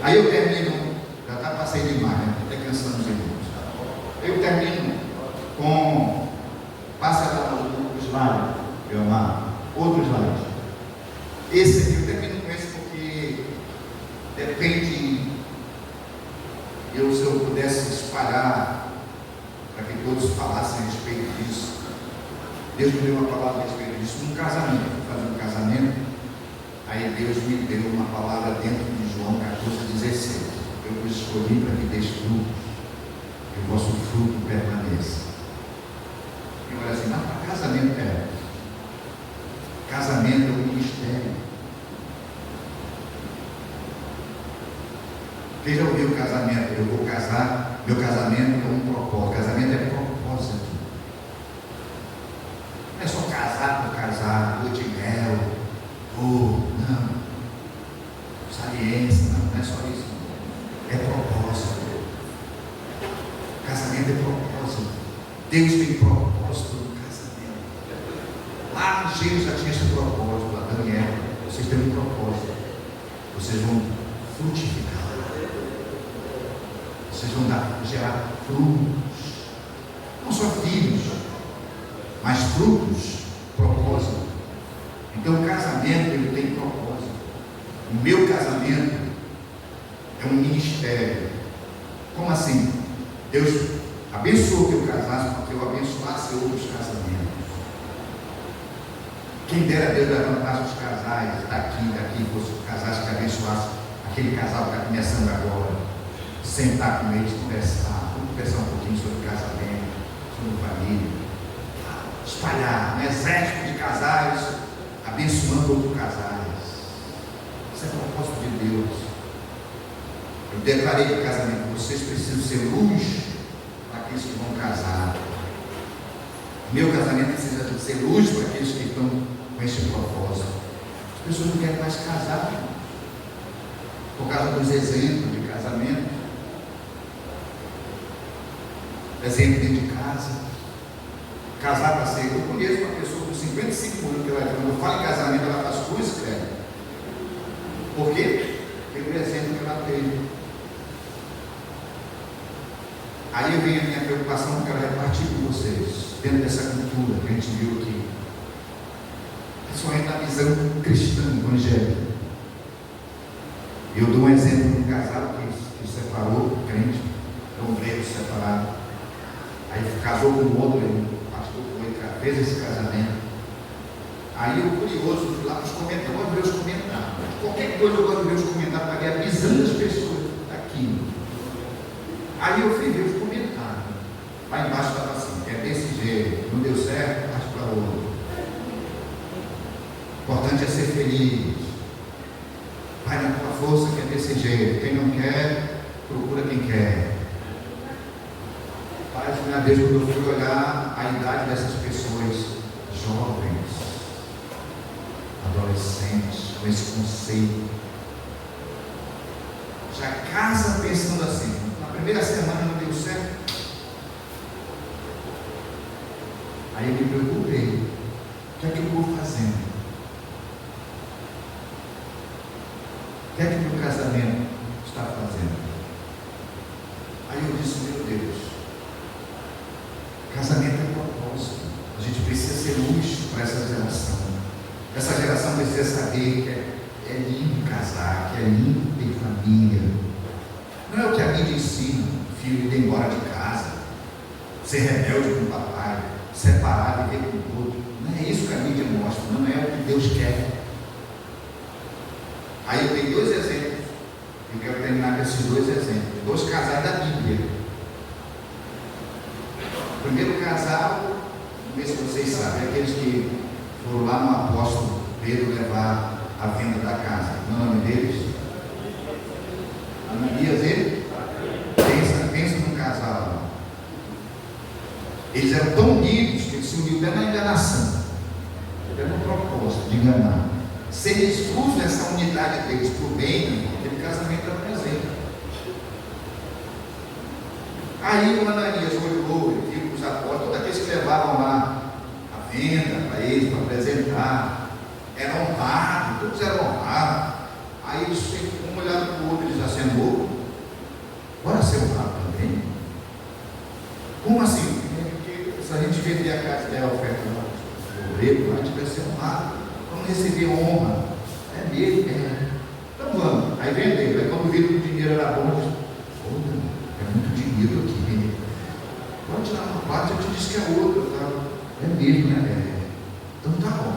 Aí eu termino, já está passei demais, né? Até cansando os irmãos. Eu termino com, passa lá no slide, meu amado, outro slide. Esse aqui eu termino com esse porque depende, se eu pudesse espalhar para que todos falassem a respeito disso. Deus me deu uma palavra a respeito disso num casamento, fazer um casamento. Aí Deus me deu uma palavra dentro de João 14,16. Eu vos escolhi para que deis frutos, e o vosso fruto permaneça. E olha assim, mas casamento casamento é um ministério. Quem já ouviu casamento? Eu vou casar, meu casamento é um propósito. Casamento é propósito. Não é só casar por casar, lua de mel, não. Saliência, não é só isso. É propósito. Casamento é propósito. Deus tem propósito no casamento. Lá no Gênesis já tinha esse propósito, Adão e Eva. Vocês têm um propósito. Vocês vão frutificar. Vocês vão gerar frutos, não só filhos, mas frutos, propósito. Então o casamento ele tem propósito. O meu casamento é um ministério. Como assim? Deus abençoou que eu casasse para que eu abençoasse outros casamentos. Quem dera Deus levantasse os casais daqui, fosse casais que abençoasse aquele casal que está começando agora. Sentar com eles, conversar, vamos conversar um pouquinho sobre casamento, sobre família, espalhar um exército de casais, abençoando outros casais. Isso é propósito de Deus. Eu declarei que casamento, vocês precisam ser luz para aqueles que vão casar. Meu casamento precisa ser luz para aqueles que estão com esse propósito. As pessoas não querem mais casar por causa dos exemplos de casamento. Exemplo dentro de casa. Casar para ser. Eu conheço uma pessoa com 55 anos que ela, quando eu falo em casamento, ela faz cruz, credo. Por quê? Pelo exemplo que ela teve. Aí vem a minha preocupação que eu quero repartir com vocês, dentro dessa cultura que a gente viu aqui. Principalmente na visão cristã, evangélica. Eu dou um exemplo de um casal que separou, crente, um grego separado. Aí casou com o outro, o pastor foi, fez esse casamento. Aí eu curioso, fui lá para os comentários, eu gosto de ver os comentários. Qualquer coisa eu gosto de ver os comentários para ver a visão das pessoas daquilo. Aí eu fui ver os comentários. Lá embaixo estava assim, desse jeito, não deu certo, parte para outro. O importante é ser feliz. Vai na tua força que é desse jeito. Quem não quer, procura quem quer. Pai, meu Deus, quando eu fui olhar a idade dessas pessoas, jovens, adolescentes, com esse conceito, já casa pensando assim, na primeira semana não deu certo. Aí eu me preocupei, o que é que eu vou fazendo? O que é que o meu casamento está fazendo? Aí eu disse, meu Deus, casamento é propósito. A gente precisa ser luz para essa geração. Essa geração precisa saber que é lindo casar, que é lindo ter família. Não é o que a mídia ensina, filho ir embora de casa, ser rebelde com o papai, separar, viver com o outro. Não é isso que a mídia mostra, não é o que Deus quer. Aí eu tenho dois exemplos, eu quero terminar com esses dois exemplos, dois casais da Bíblia. O primeiro casal, não sei se vocês sabem, é aqueles que foram lá no apóstolo Pedro levar a venda da casa. Não é o nome deles? Ananias, ele? Pensa num casal. Eles eram tão unidos que eles se uniram até na enganação. Era um propósito de enganar. Se eles usam essa unidade deles para o bem, aquele casamento era presente. Aí o Ananias olhou, ele viu os apóstolos, todos aqueles que levavam lá a venda para eles, para apresentar, eram honrados, todos eram honrados. Aí eles um olhando para o outro, eles acenou, bora ser honrado também. Como assim? Porque se a gente vender a casa der a oferta do grego, a gente vai ser honrado. Vamos receber honra. É mesmo, é. Então vamos. Aí vendeu. Aí quando viram que o dinheiro era bom, é muito dinheiro aqui. Pode tirar uma parte, eu te disse que é outra. Tá? É mesmo, né? É. Então tá bom.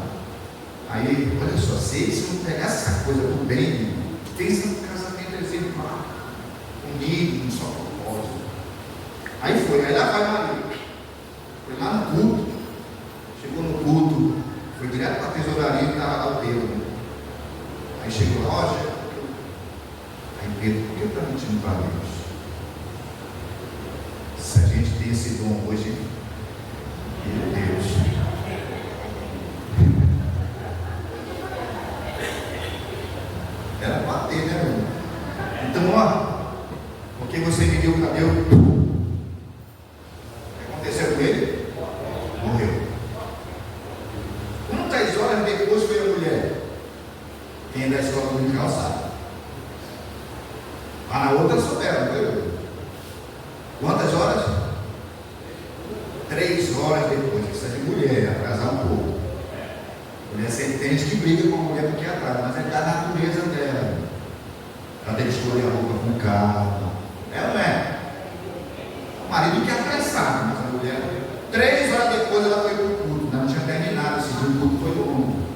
Aí, olha só, se eles não pegar essa coisa do bem, pensa no casamento exemplar, unido, num só propósito. Aí foi, aí lá vai Maria. Foi lá no culto. Chegou no culto. Foi direto para a tesouraria que estava lá o Pedro. Aí chegou lá, ó, aí Pedro, por que está mentindo para Deus? Se a gente tem esse dom hoje, meu Deus. Era bater, né, meu irmão? Então, ó, porque você me deu o cabelo, o que aconteceu com ele? Morreu. Quantas horas depois foi a mulher? Quem é da escola dominical sabe. Mas na outra souberam, não foi? Quantas horas? 3 horas depois. Isso é de mulher, atrasar um pouco. Mulher sempre tem gente que briga com a mulher porque atrasa, mas é da natureza dela. Ela tem que escolher a roupa com calma. É ou não é? O marido que é apressado, mas a mulher, 3 horas depois ela foi para o culto. Não tinha terminado, esse dia o culto foi longo.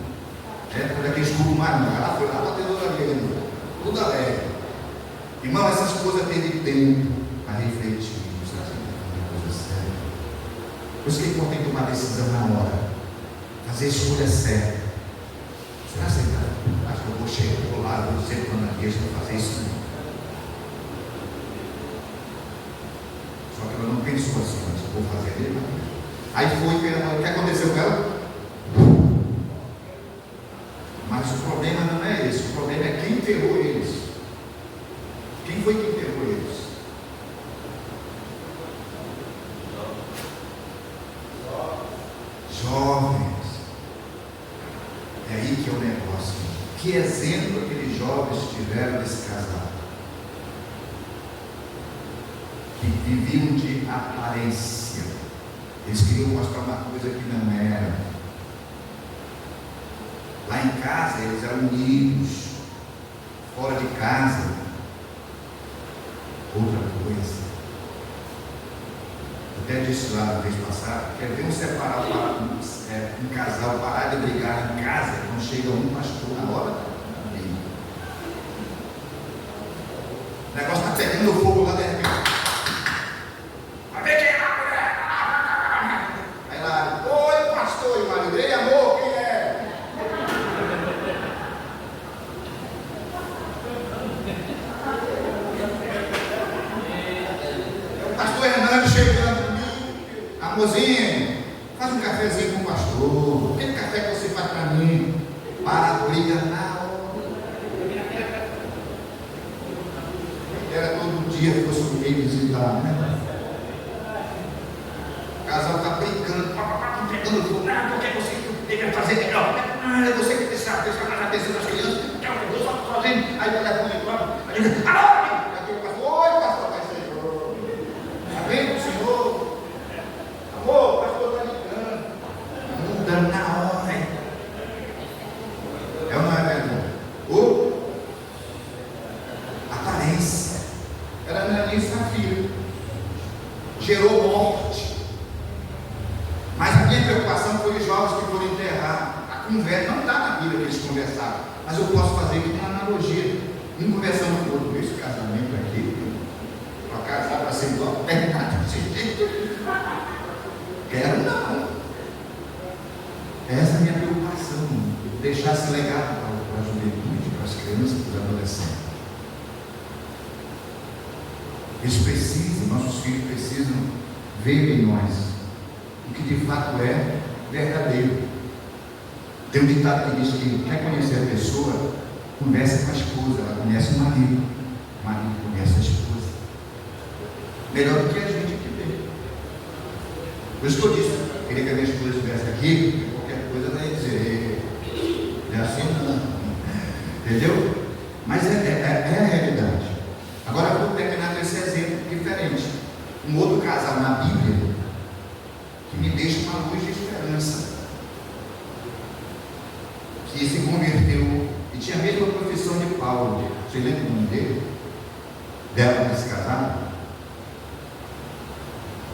Por aquele escuro mais não. Ela foi lá para a tesouraria, tudo alegre. Irmão, essa esposa teve tempo para refletir. Por isso que é importante tomar decisão na hora, fazer a escolha certa. Será que você acha que eu vou chegar do lado, vou dizer para a igreja para fazer isso? Só que ela não pensou assim, mas eu vou fazer dele. Aí foi, o que aconteceu com ela? Mas o problema não é esse, o problema é quem enterrou eles. Quem foi que enterrou eles? Jovens. É aí que é o negócio. Que exemplo aqueles jovens tiveram desse casal? Que viviam de aparência. Eles queriam mostrar uma coisa que não era. Lá em casa eles eram unidos. Fora de casa, outra coisa. Até disse lá na vez passada, quer ver um casal parar de brigar em casa quando chega um pastor na hora? O negócio está pegando fogo lá dentro. Vai ver quem é a mulher? Pastor Hernando chegando comigo, amorzinho, faz um cafezinho com o pastor, aquele café que você faz para mim, para a briga na hora. Era todo dia que fosse alguém visitar, né? O casal está brincando, pegando fogo, porque você deveria fazer melhor, é você que deixa na cabeça das crianças, eu só sozinho, aí o telefone entrando, aí diz, alô! Oi, pastor, vai ser senhor. Está vendo o senhor? Amor, o pastor está ligando. Mudando na hora, hein? É ou não é verdade? Aparência. Era Ananias e Safira. Gerou morte. Mas a minha preocupação foi os jovens que foram enterrar. A conversa não está na Bíblia que eles conversaram, mas eu posso fazer aqui uma analogia. Um conversando com o outro. Esse casamento aqui, para casar para ser igual, terminar desse jeito. Quero não. Essa é a minha preocupação. Deixar esse legado para a juventude, para as crianças, para os adolescentes. Eles precisam, nossos filhos precisam ver em nós o que de fato é verdadeiro. Tem um ditado que diz que quer conhecer a pessoa, conversa com a esposa, ela conhece o marido conhece a esposa. Melhor do que a gente que vê. Por isso que eu disse, queria que a minha esposa estivesse aqui, qualquer coisa ela ia dizer, é assim não. Entendeu? Mas é a realidade. Agora eu vou terminar com esse exemplo diferente. Um outro casal na Bíblia que me deixa uma luz de esperança. Que se converteu e tinha a mesma profissão de Paulo. Você lembra o nome dele? Dela desse casal?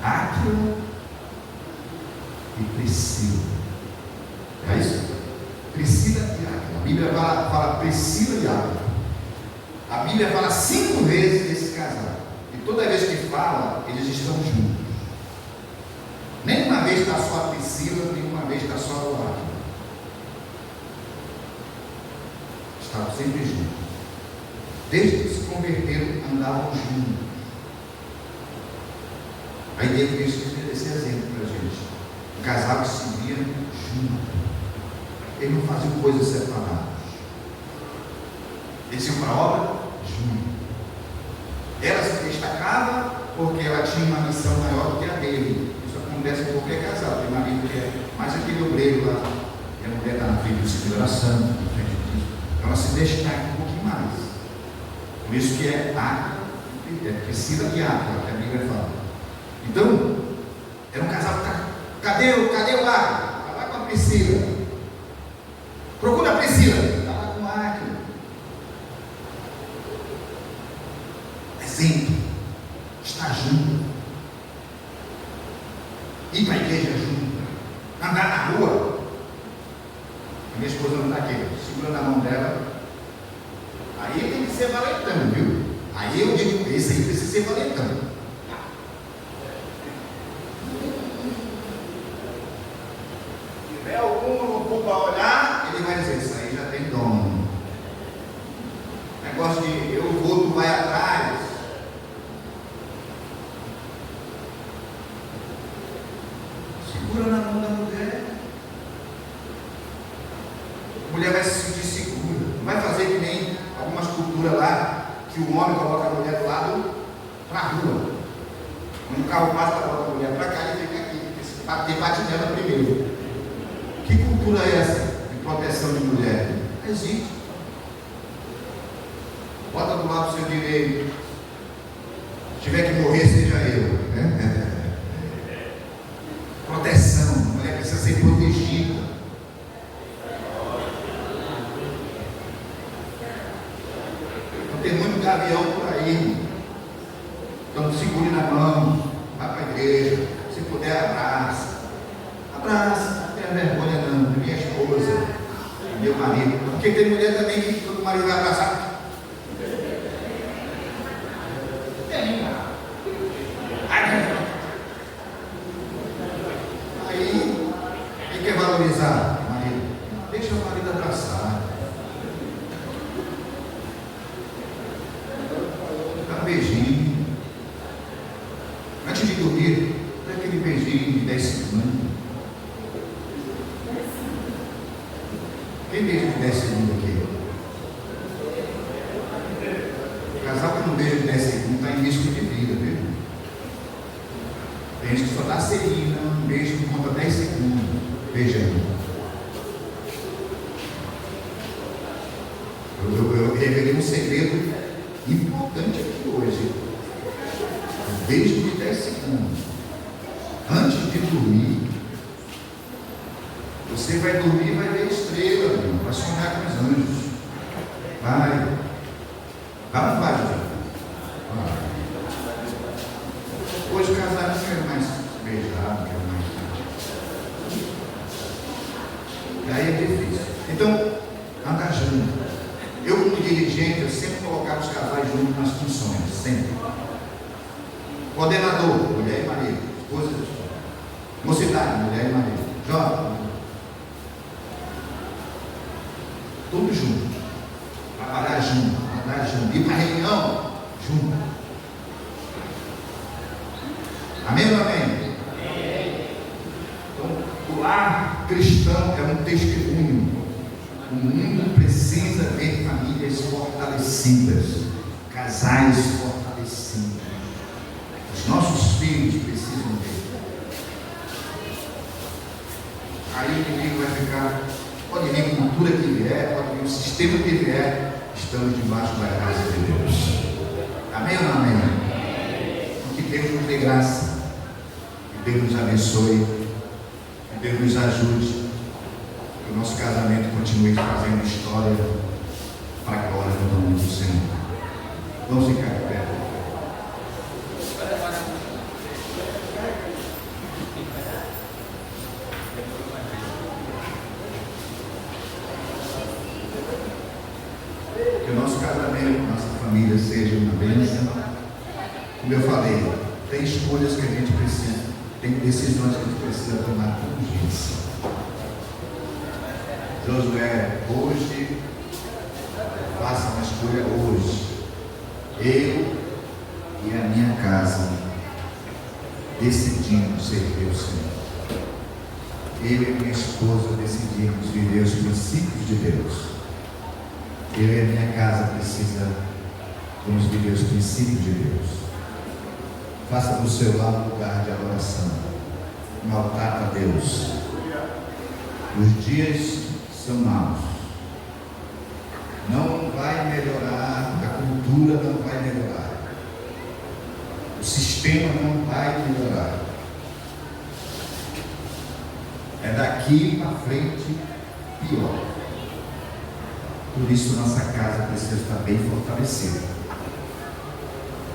Áquila e Priscila. É isso? Priscila e Áquila. A Bíblia fala Priscila e Áquila. A Bíblia fala 5 vezes desse casal. E toda vez que fala, eles estão juntos. Nem uma vez está só a Priscila, nem uma vez está só a Áquila. Estavam sempre juntos. Desde que se converteram, andavam juntos. Aí Deus fez esse exemplo para a gente. Um casal que se via junto. Eles não faziam coisas separadas. Eles iam para a obra junto. Ela se destacava porque ela tinha uma missão maior do que a dele. Isso acontece com qualquer casal. Tem marido que é mais aquele obreiro lá. E a mulher está na frente do Senhor oração, na frente disso. Ela se destaca um pouquinho mais. Por isso que é Priscila e Áquila, que a Bíblia fala. Então, era um casal que está. Cadê o Áquila? Está lá com a Priscila. Procura a Priscila. Está lá com a Áquila. Exemplo. Estar junto. Ir para a igreja junto. Andar na rua. A minha esposa não está aqui. Segura na mão dela. Aí tem que ser valentão, viu? Aí eu digo, esse aí precisa ser valentão. Se tiver algum para olhar, ele vai dizer, isso aí já tem dono. Negócio de eu vou, tu vai atrás. Segura na mão da mulher. A mulher vai se sentir segura. Não vai fazer que nem algumas culturas lá, que o homem coloca a mulher do lado para a rua. Quando o carro passa, coloca a mulher para cá e fica aqui. Bate nela primeiro. Que cultura é essa de proteção de mulher? Não existe. Bota do lado do seu direito. Se tiver que morrer, seja eu. Proteção. A mulher precisa ser protegida. Tem muito gavião por aí. Então segure na mão, vá para a igreja. Se puder, abraça. Abraça, não tenha vergonha não. Minha esposa, meu marido. Porque tem mulher também que todo marido vai abraçar. Tem. Aí, quem quer valorizar o marido? Deixa o marido abraçar. Beijinho. dormir, dá aquele beijinho de 10 segundos. Quem beija de 10 segundos aqui? O casal que não beija de 10 segundos está em risco de vida, viu? Tem gente que só dá serina, um beijo que conta 10 segundos, beijando. Eu revelei um segredo importante aqui hoje. Um beijo de 10 segundos. Antes de dormir, você vai dormir e vai ver estrela, amigo. Vai sonhar com os anjos. Vai. Vai ou não vai, Júlio? Vai. Hoje o casal não quer mais beijar, não quer mais. E aí é difícil. Então, anda junto. Eu, como dirigente, eu sempre colocava os casais juntos nas funções, sempre. Coordenador, mulher e marido. Esposa e esposa. Mocidade, mulher e marido. Jovem. Tudo junto. Trabalhar junto, andar junto. Ir para a reunião, junto. Amém ou amém? Então, o lar cristão é um testemunho. O mundo precisa ver famílias fortalecidas, casais fortalecidos. Os nossos filhos precisam ver. Aí o inimigo vai ficar, pode vir a cultura que vier, pode vir o sistema que vier, estamos debaixo da graça de Deus. Amém ou não amém? Que Deus nos dê graça, que Deus nos abençoe, que Deus nos ajude. Que o nosso casamento continue fazendo história para a glória do nome do Senhor. Vamos ficar de pé. Que o nosso casamento, nossa família seja uma bênção. Como eu falei, tem escolhas que a gente precisa, tem decisões que a gente precisa tomar com urgência. Josué, hoje, faça uma escolha hoje. Eu e a minha casa decidimos servir o Senhor. Eu e minha esposa decidimos viver os princípios de Deus. Eu e a minha casa vamos viver os princípios de Deus. Faça do seu lar um lugar de adoração, um altar a Deus. Os dias são maus. Não vai melhorar, a cultura não vai melhorar, o sistema não vai melhorar. É daqui para frente pior. Por isso nossa casa precisa estar bem fortalecida.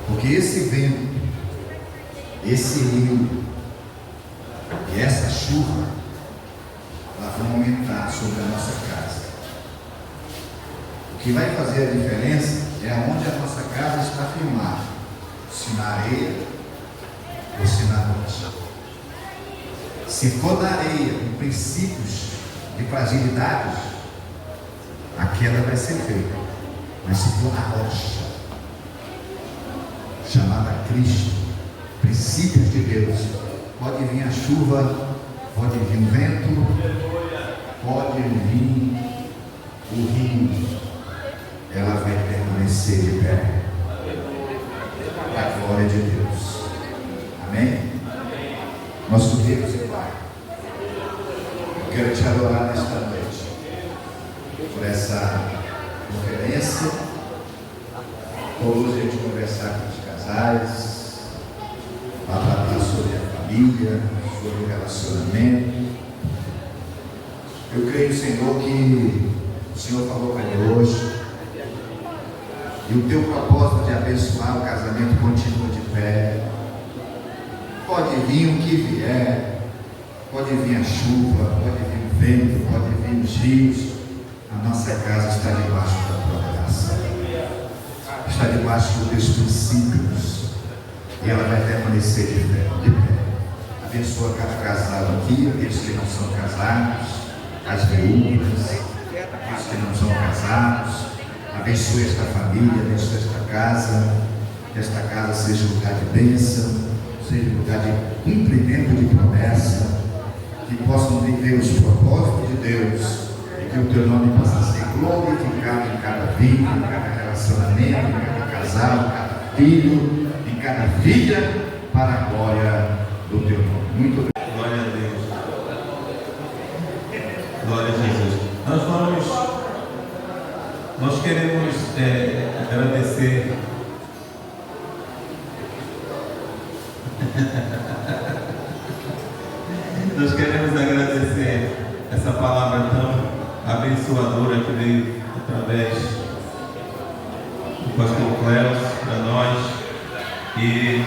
Porque esse vento, esse rio e essa chuva vão aumentar sobre a nossa casa. O que vai fazer a diferença é onde a nossa casa está firmada, se na areia ou se na rocha. Se for na areia, com princípios de fragilidade, a queda vai ser feita. Mas se for na rocha, chamada Cristo, princípios de Deus, pode vir a chuva, pode vir o vento, pode vir o rio, ela vai permanecer de pé, para a glória de Deus. Amém? Nosso Deus e Pai, eu quero te adorar nesta noite, por essa conferência, por hoje a gente conversar com os casais, para falar sobre a família, sobre o relacionamento. Eu creio, Senhor, que o Senhor falou comigo hoje, e o teu propósito de abençoar o casamento continua de pé. Pode vir o que vier, pode vir a chuva, pode vir o vento, pode vir os rios, a nossa casa está debaixo da tua graça, está debaixo dos teus princípios, e ela vai permanecer de pé. Abençoa cada casal aqui, aqueles que não são casados, as viúvas, aqueles que não são casados. Abençoe esta família, abençoe esta casa, que esta casa seja um lugar de bênção, seja lugar de cumprimento de promessa, que possam viver os propósitos de Deus e que o teu nome possa ser glorificado em cada vida, em cada relacionamento, em cada casal, em cada filho, em cada filha, para a glória do teu nome. Muito obrigado. Glória a Deus. Glória a Jesus. Nós queremos agradecer. Nós queremos agradecer essa palavra tão abençoadora que veio através do pastor Cléus para nós. E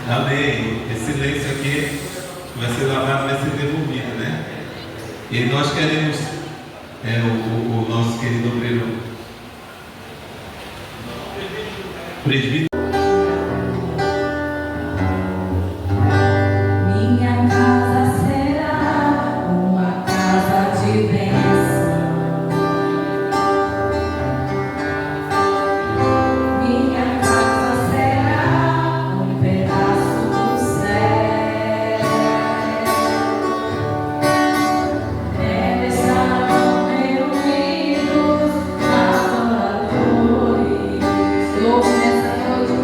amém. Esse silêncio aqui vai ser lavado, vai ser devolvido, né? E nós queremos o nosso querido obreiro presbítero. Minha casa será uma casa de bênção. Minha casa será um pedaço do céu. Deve estar reunidos adoradores. Louve nessa noite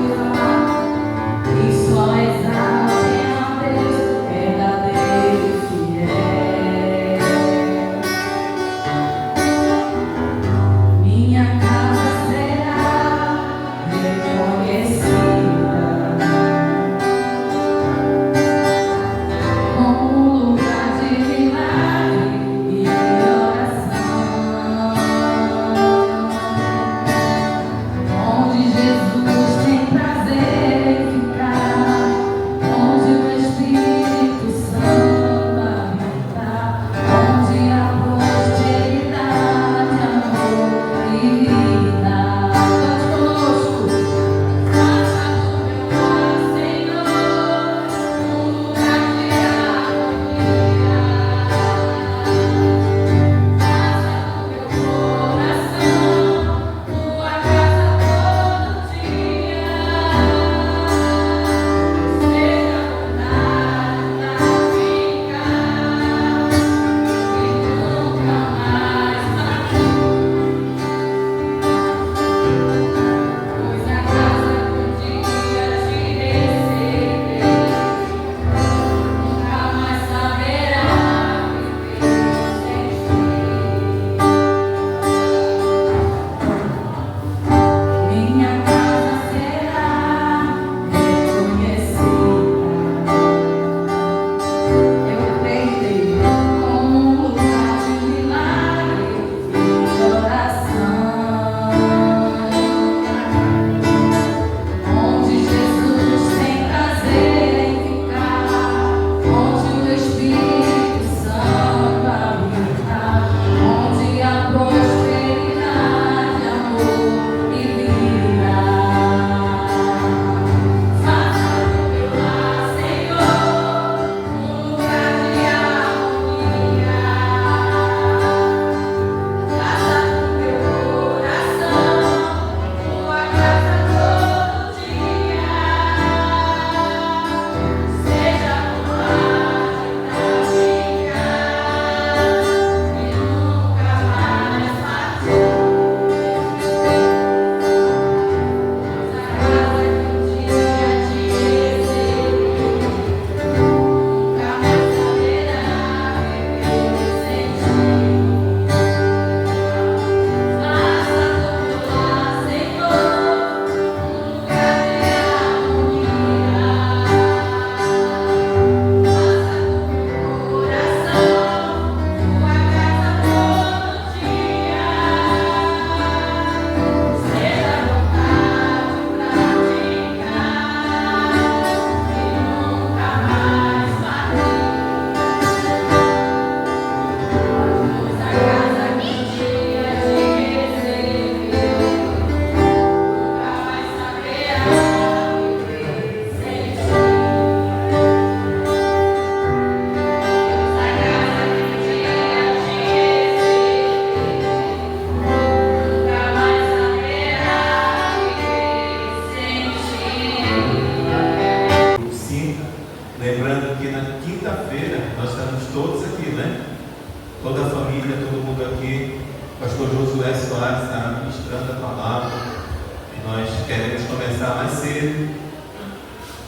Lembrando que na quinta-feira nós estamos todos aqui, né? Toda a família, todo mundo aqui. O pastor Josué Soares está ministrando a palavra. Nós queremos começar mais cedo,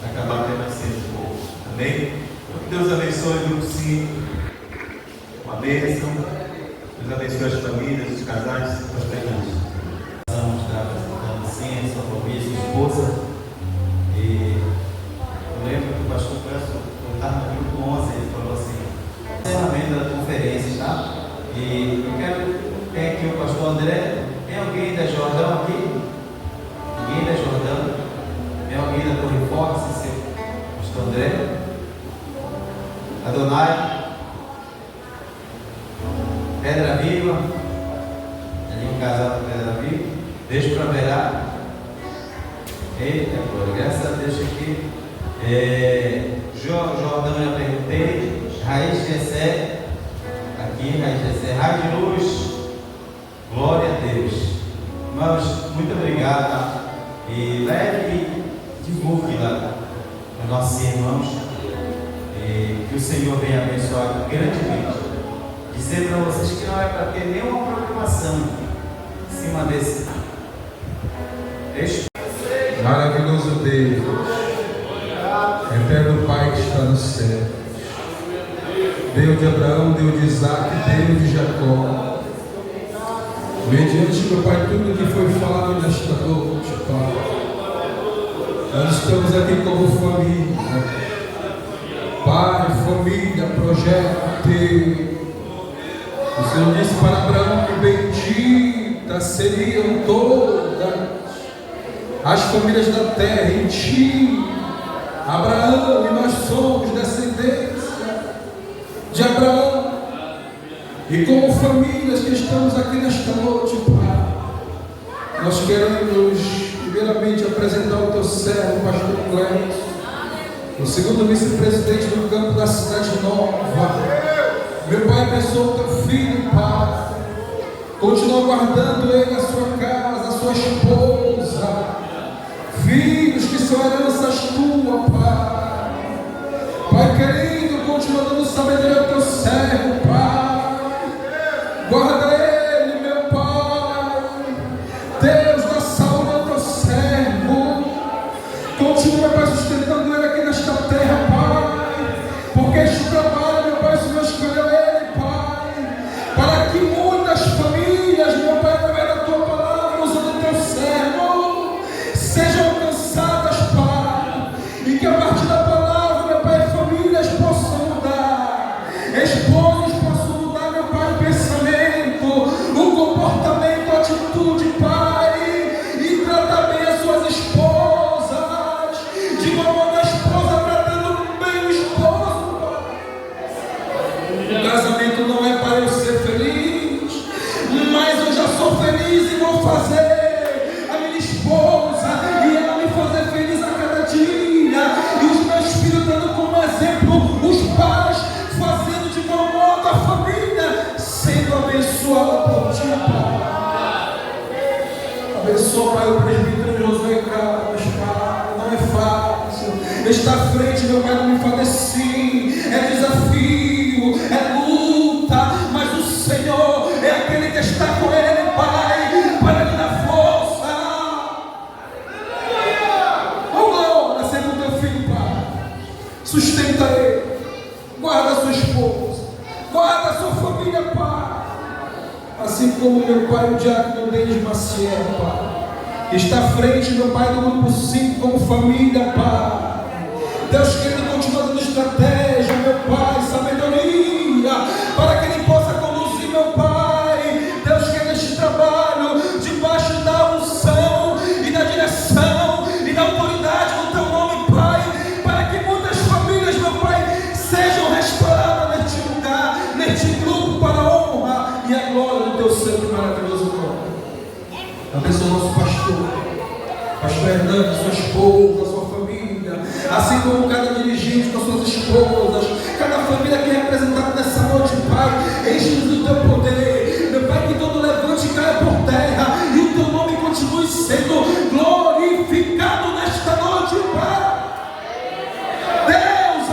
acabar até mais cedo um pouco. Amém? Que Deus abençoe o grupo 5. Uma bênção. Deus abençoe as famílias, os casais, as pequenas. Vamos estar apresentando sim a sua família, sua esposa. E eu lembro que o pastor Cláudio estava no grupo 11, ele falou assim: encerramento da conferência, tá? E eu quero ter aqui o pastor André. Tem alguém da Jordão aqui? Ninguém da Jordão? Tem alguém da Torre Forte? Seu pastor André? Adonai? Pedra Viva? Ali um casal da Pedra Viva? Beijo para Verá. Eita, glória, graças a Deus aqui. Jordão, já perguntei. Raiz Gessé, aqui, Raiz Gessé. Rádio Luz, glória a Deus. Irmãos, muito obrigado. Tá? E leve e divulgue lá para nossos irmãos. E que o Senhor venha abençoar grandemente. Dizer para vocês que não é para ter nenhuma preocupação em cima desse texto. Maravilhoso Deus, eterno Pai que está no céu, Deus de Abraão, Deus de Isaac, Deus de Jacó, mediante, meu Pai, tudo que foi falado nesta noite, Pai, nós estamos aqui como família, Pai, família, projeto teu. O Senhor disse para Abraão que benditas seriam todas as famílias da terra em ti, Abraão, e nós somos descendência de Abraão. E como famílias que estamos aqui nesta noite, Pai, nós queremos primeiramente apresentar o teu servo, o pastor Clécio, o segundo vice-presidente do campo da cidade nova. Meu Pai, abençoa o teu filho, Pai. Continua guardando ele, a sua casa, a sua esposa, filhos que são heranças tuas, Pai. Pai querido, continua dando sabedoria ao teu servo, Pai. Guarda ele, meu Pai. Deus, dá saúde ao teu servo. Continua, Pai, sustentando ele aqui nesta terra, Pai. Porque este trabalho, meu Pai, o Senhor escolheu ele, Pai, para que muitas famílias, meu Pai, através da tua palavra, usando o teu servo, sejam alcançadas, Pai, e que a partir da palavra, meu Pai, famílias possam mudar, esposos possam mudar, meu Pai, o pensamento, o comportamento, a atitude, Pai, e tratar bem as suas esposas, de uma modo a esposa tratando bem o esposo, Pai. O casamento não é para eu ser feliz, mas eu já sou feliz e vou fazer a minha esposa e ela me fazer feliz a cada dia, e os meus filhos dando como exemplo os pais fazendo de bom modo a família sendo abençoada por ti, Pai. Abençoa, Pai, o presbítero Josué Carlos, Pai. Não é fácil estar à frente, meu Pai, não me fale assim, é desafio, é luta, mas o Senhor é aquele que está com ele, Pai, para lhe dar força. Oh, glória, seja o teu filho, Pai. Sustenta ele, guarda a sua esposa, guarda a sua família, Pai. Assim como meu Pai, o diácono Denis Maciel, Pai, que está à frente, meu Pai, do grupo 5 como família, Pai. Deus querido, continua dando estratégia, meu Pai, sabedoria, para que ele possa conduzir, meu Pai, Deus querido, este trabalho debaixo da unção e da direção e da autoridade do teu nome, Pai, para que muitas famílias, meu Pai, sejam restauradas neste lugar, neste grupo, para a honra e a glória do teu santo e maravilhoso nome. Abençoa o nosso pastor Hernando, sua esposa, sua família, assim como cada dirigente com suas esposas, cada família que é representada nessa noite, Pai, enche-nos do teu poder, meu Pai, que todo levante caia por terra e o teu nome continue sendo glorificado nesta noite, Pai. Deus,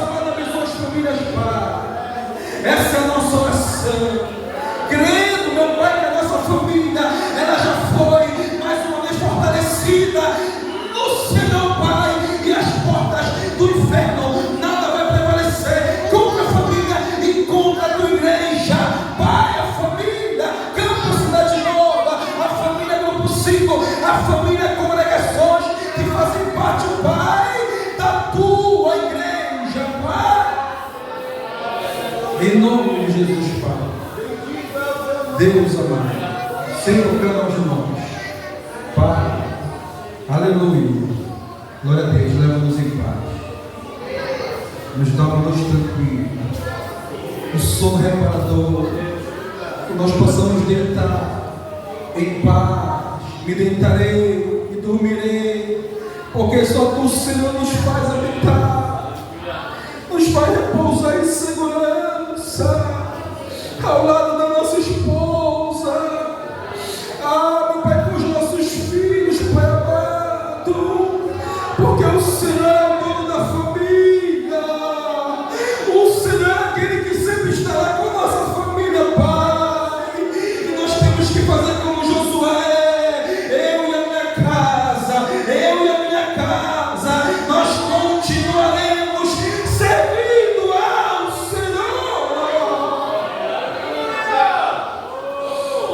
Em nome de Jesus, Pai. Deus amado, sem tocar aos irmãos. Pai, aleluia. Glória a Deus, leva-nos em paz. Nos dá uma noite tranquila, um sono reparador, que nós possamos deitar em paz. Me deitarei e dormirei, porque só tu, Senhor, nos faz habitar, nos faz repousar em segurança, ao lado da nossa esposa. Meu Pai, com os nossos filhos, Pai amado, porque o Senhor é o dono da família, o Senhor é aquele que sempre estará com a nossa família, Pai. E nós temos que fazer como Josué: eu e a minha casa, nós continuaremos servindo ao Senhor.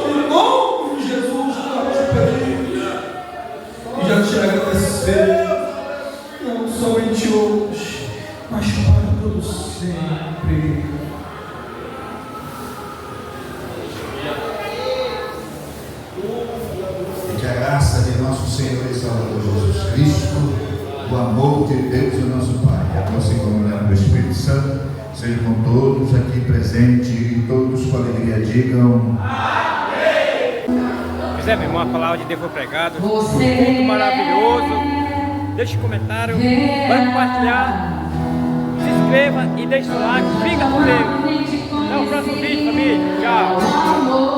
Em nome de Jesus, nós pedimos e já te agradecer, não somente hoje, mas para todo sempre. E que a graça de nosso Senhor e Salvador Jesus Cristo, o amor de Deus e nosso Pai, a nossa comunhão do Espírito Santo, seja com todos aqui presentes e todos com alegria digam Quiser, meu irmão, a palavra de Deus foi pregada. Você Muito maravilhoso. Deixe um comentário, vai compartilhar, se inscreva e deixe o like. Fica com Deus. Até o próximo vídeo, família. Tchau.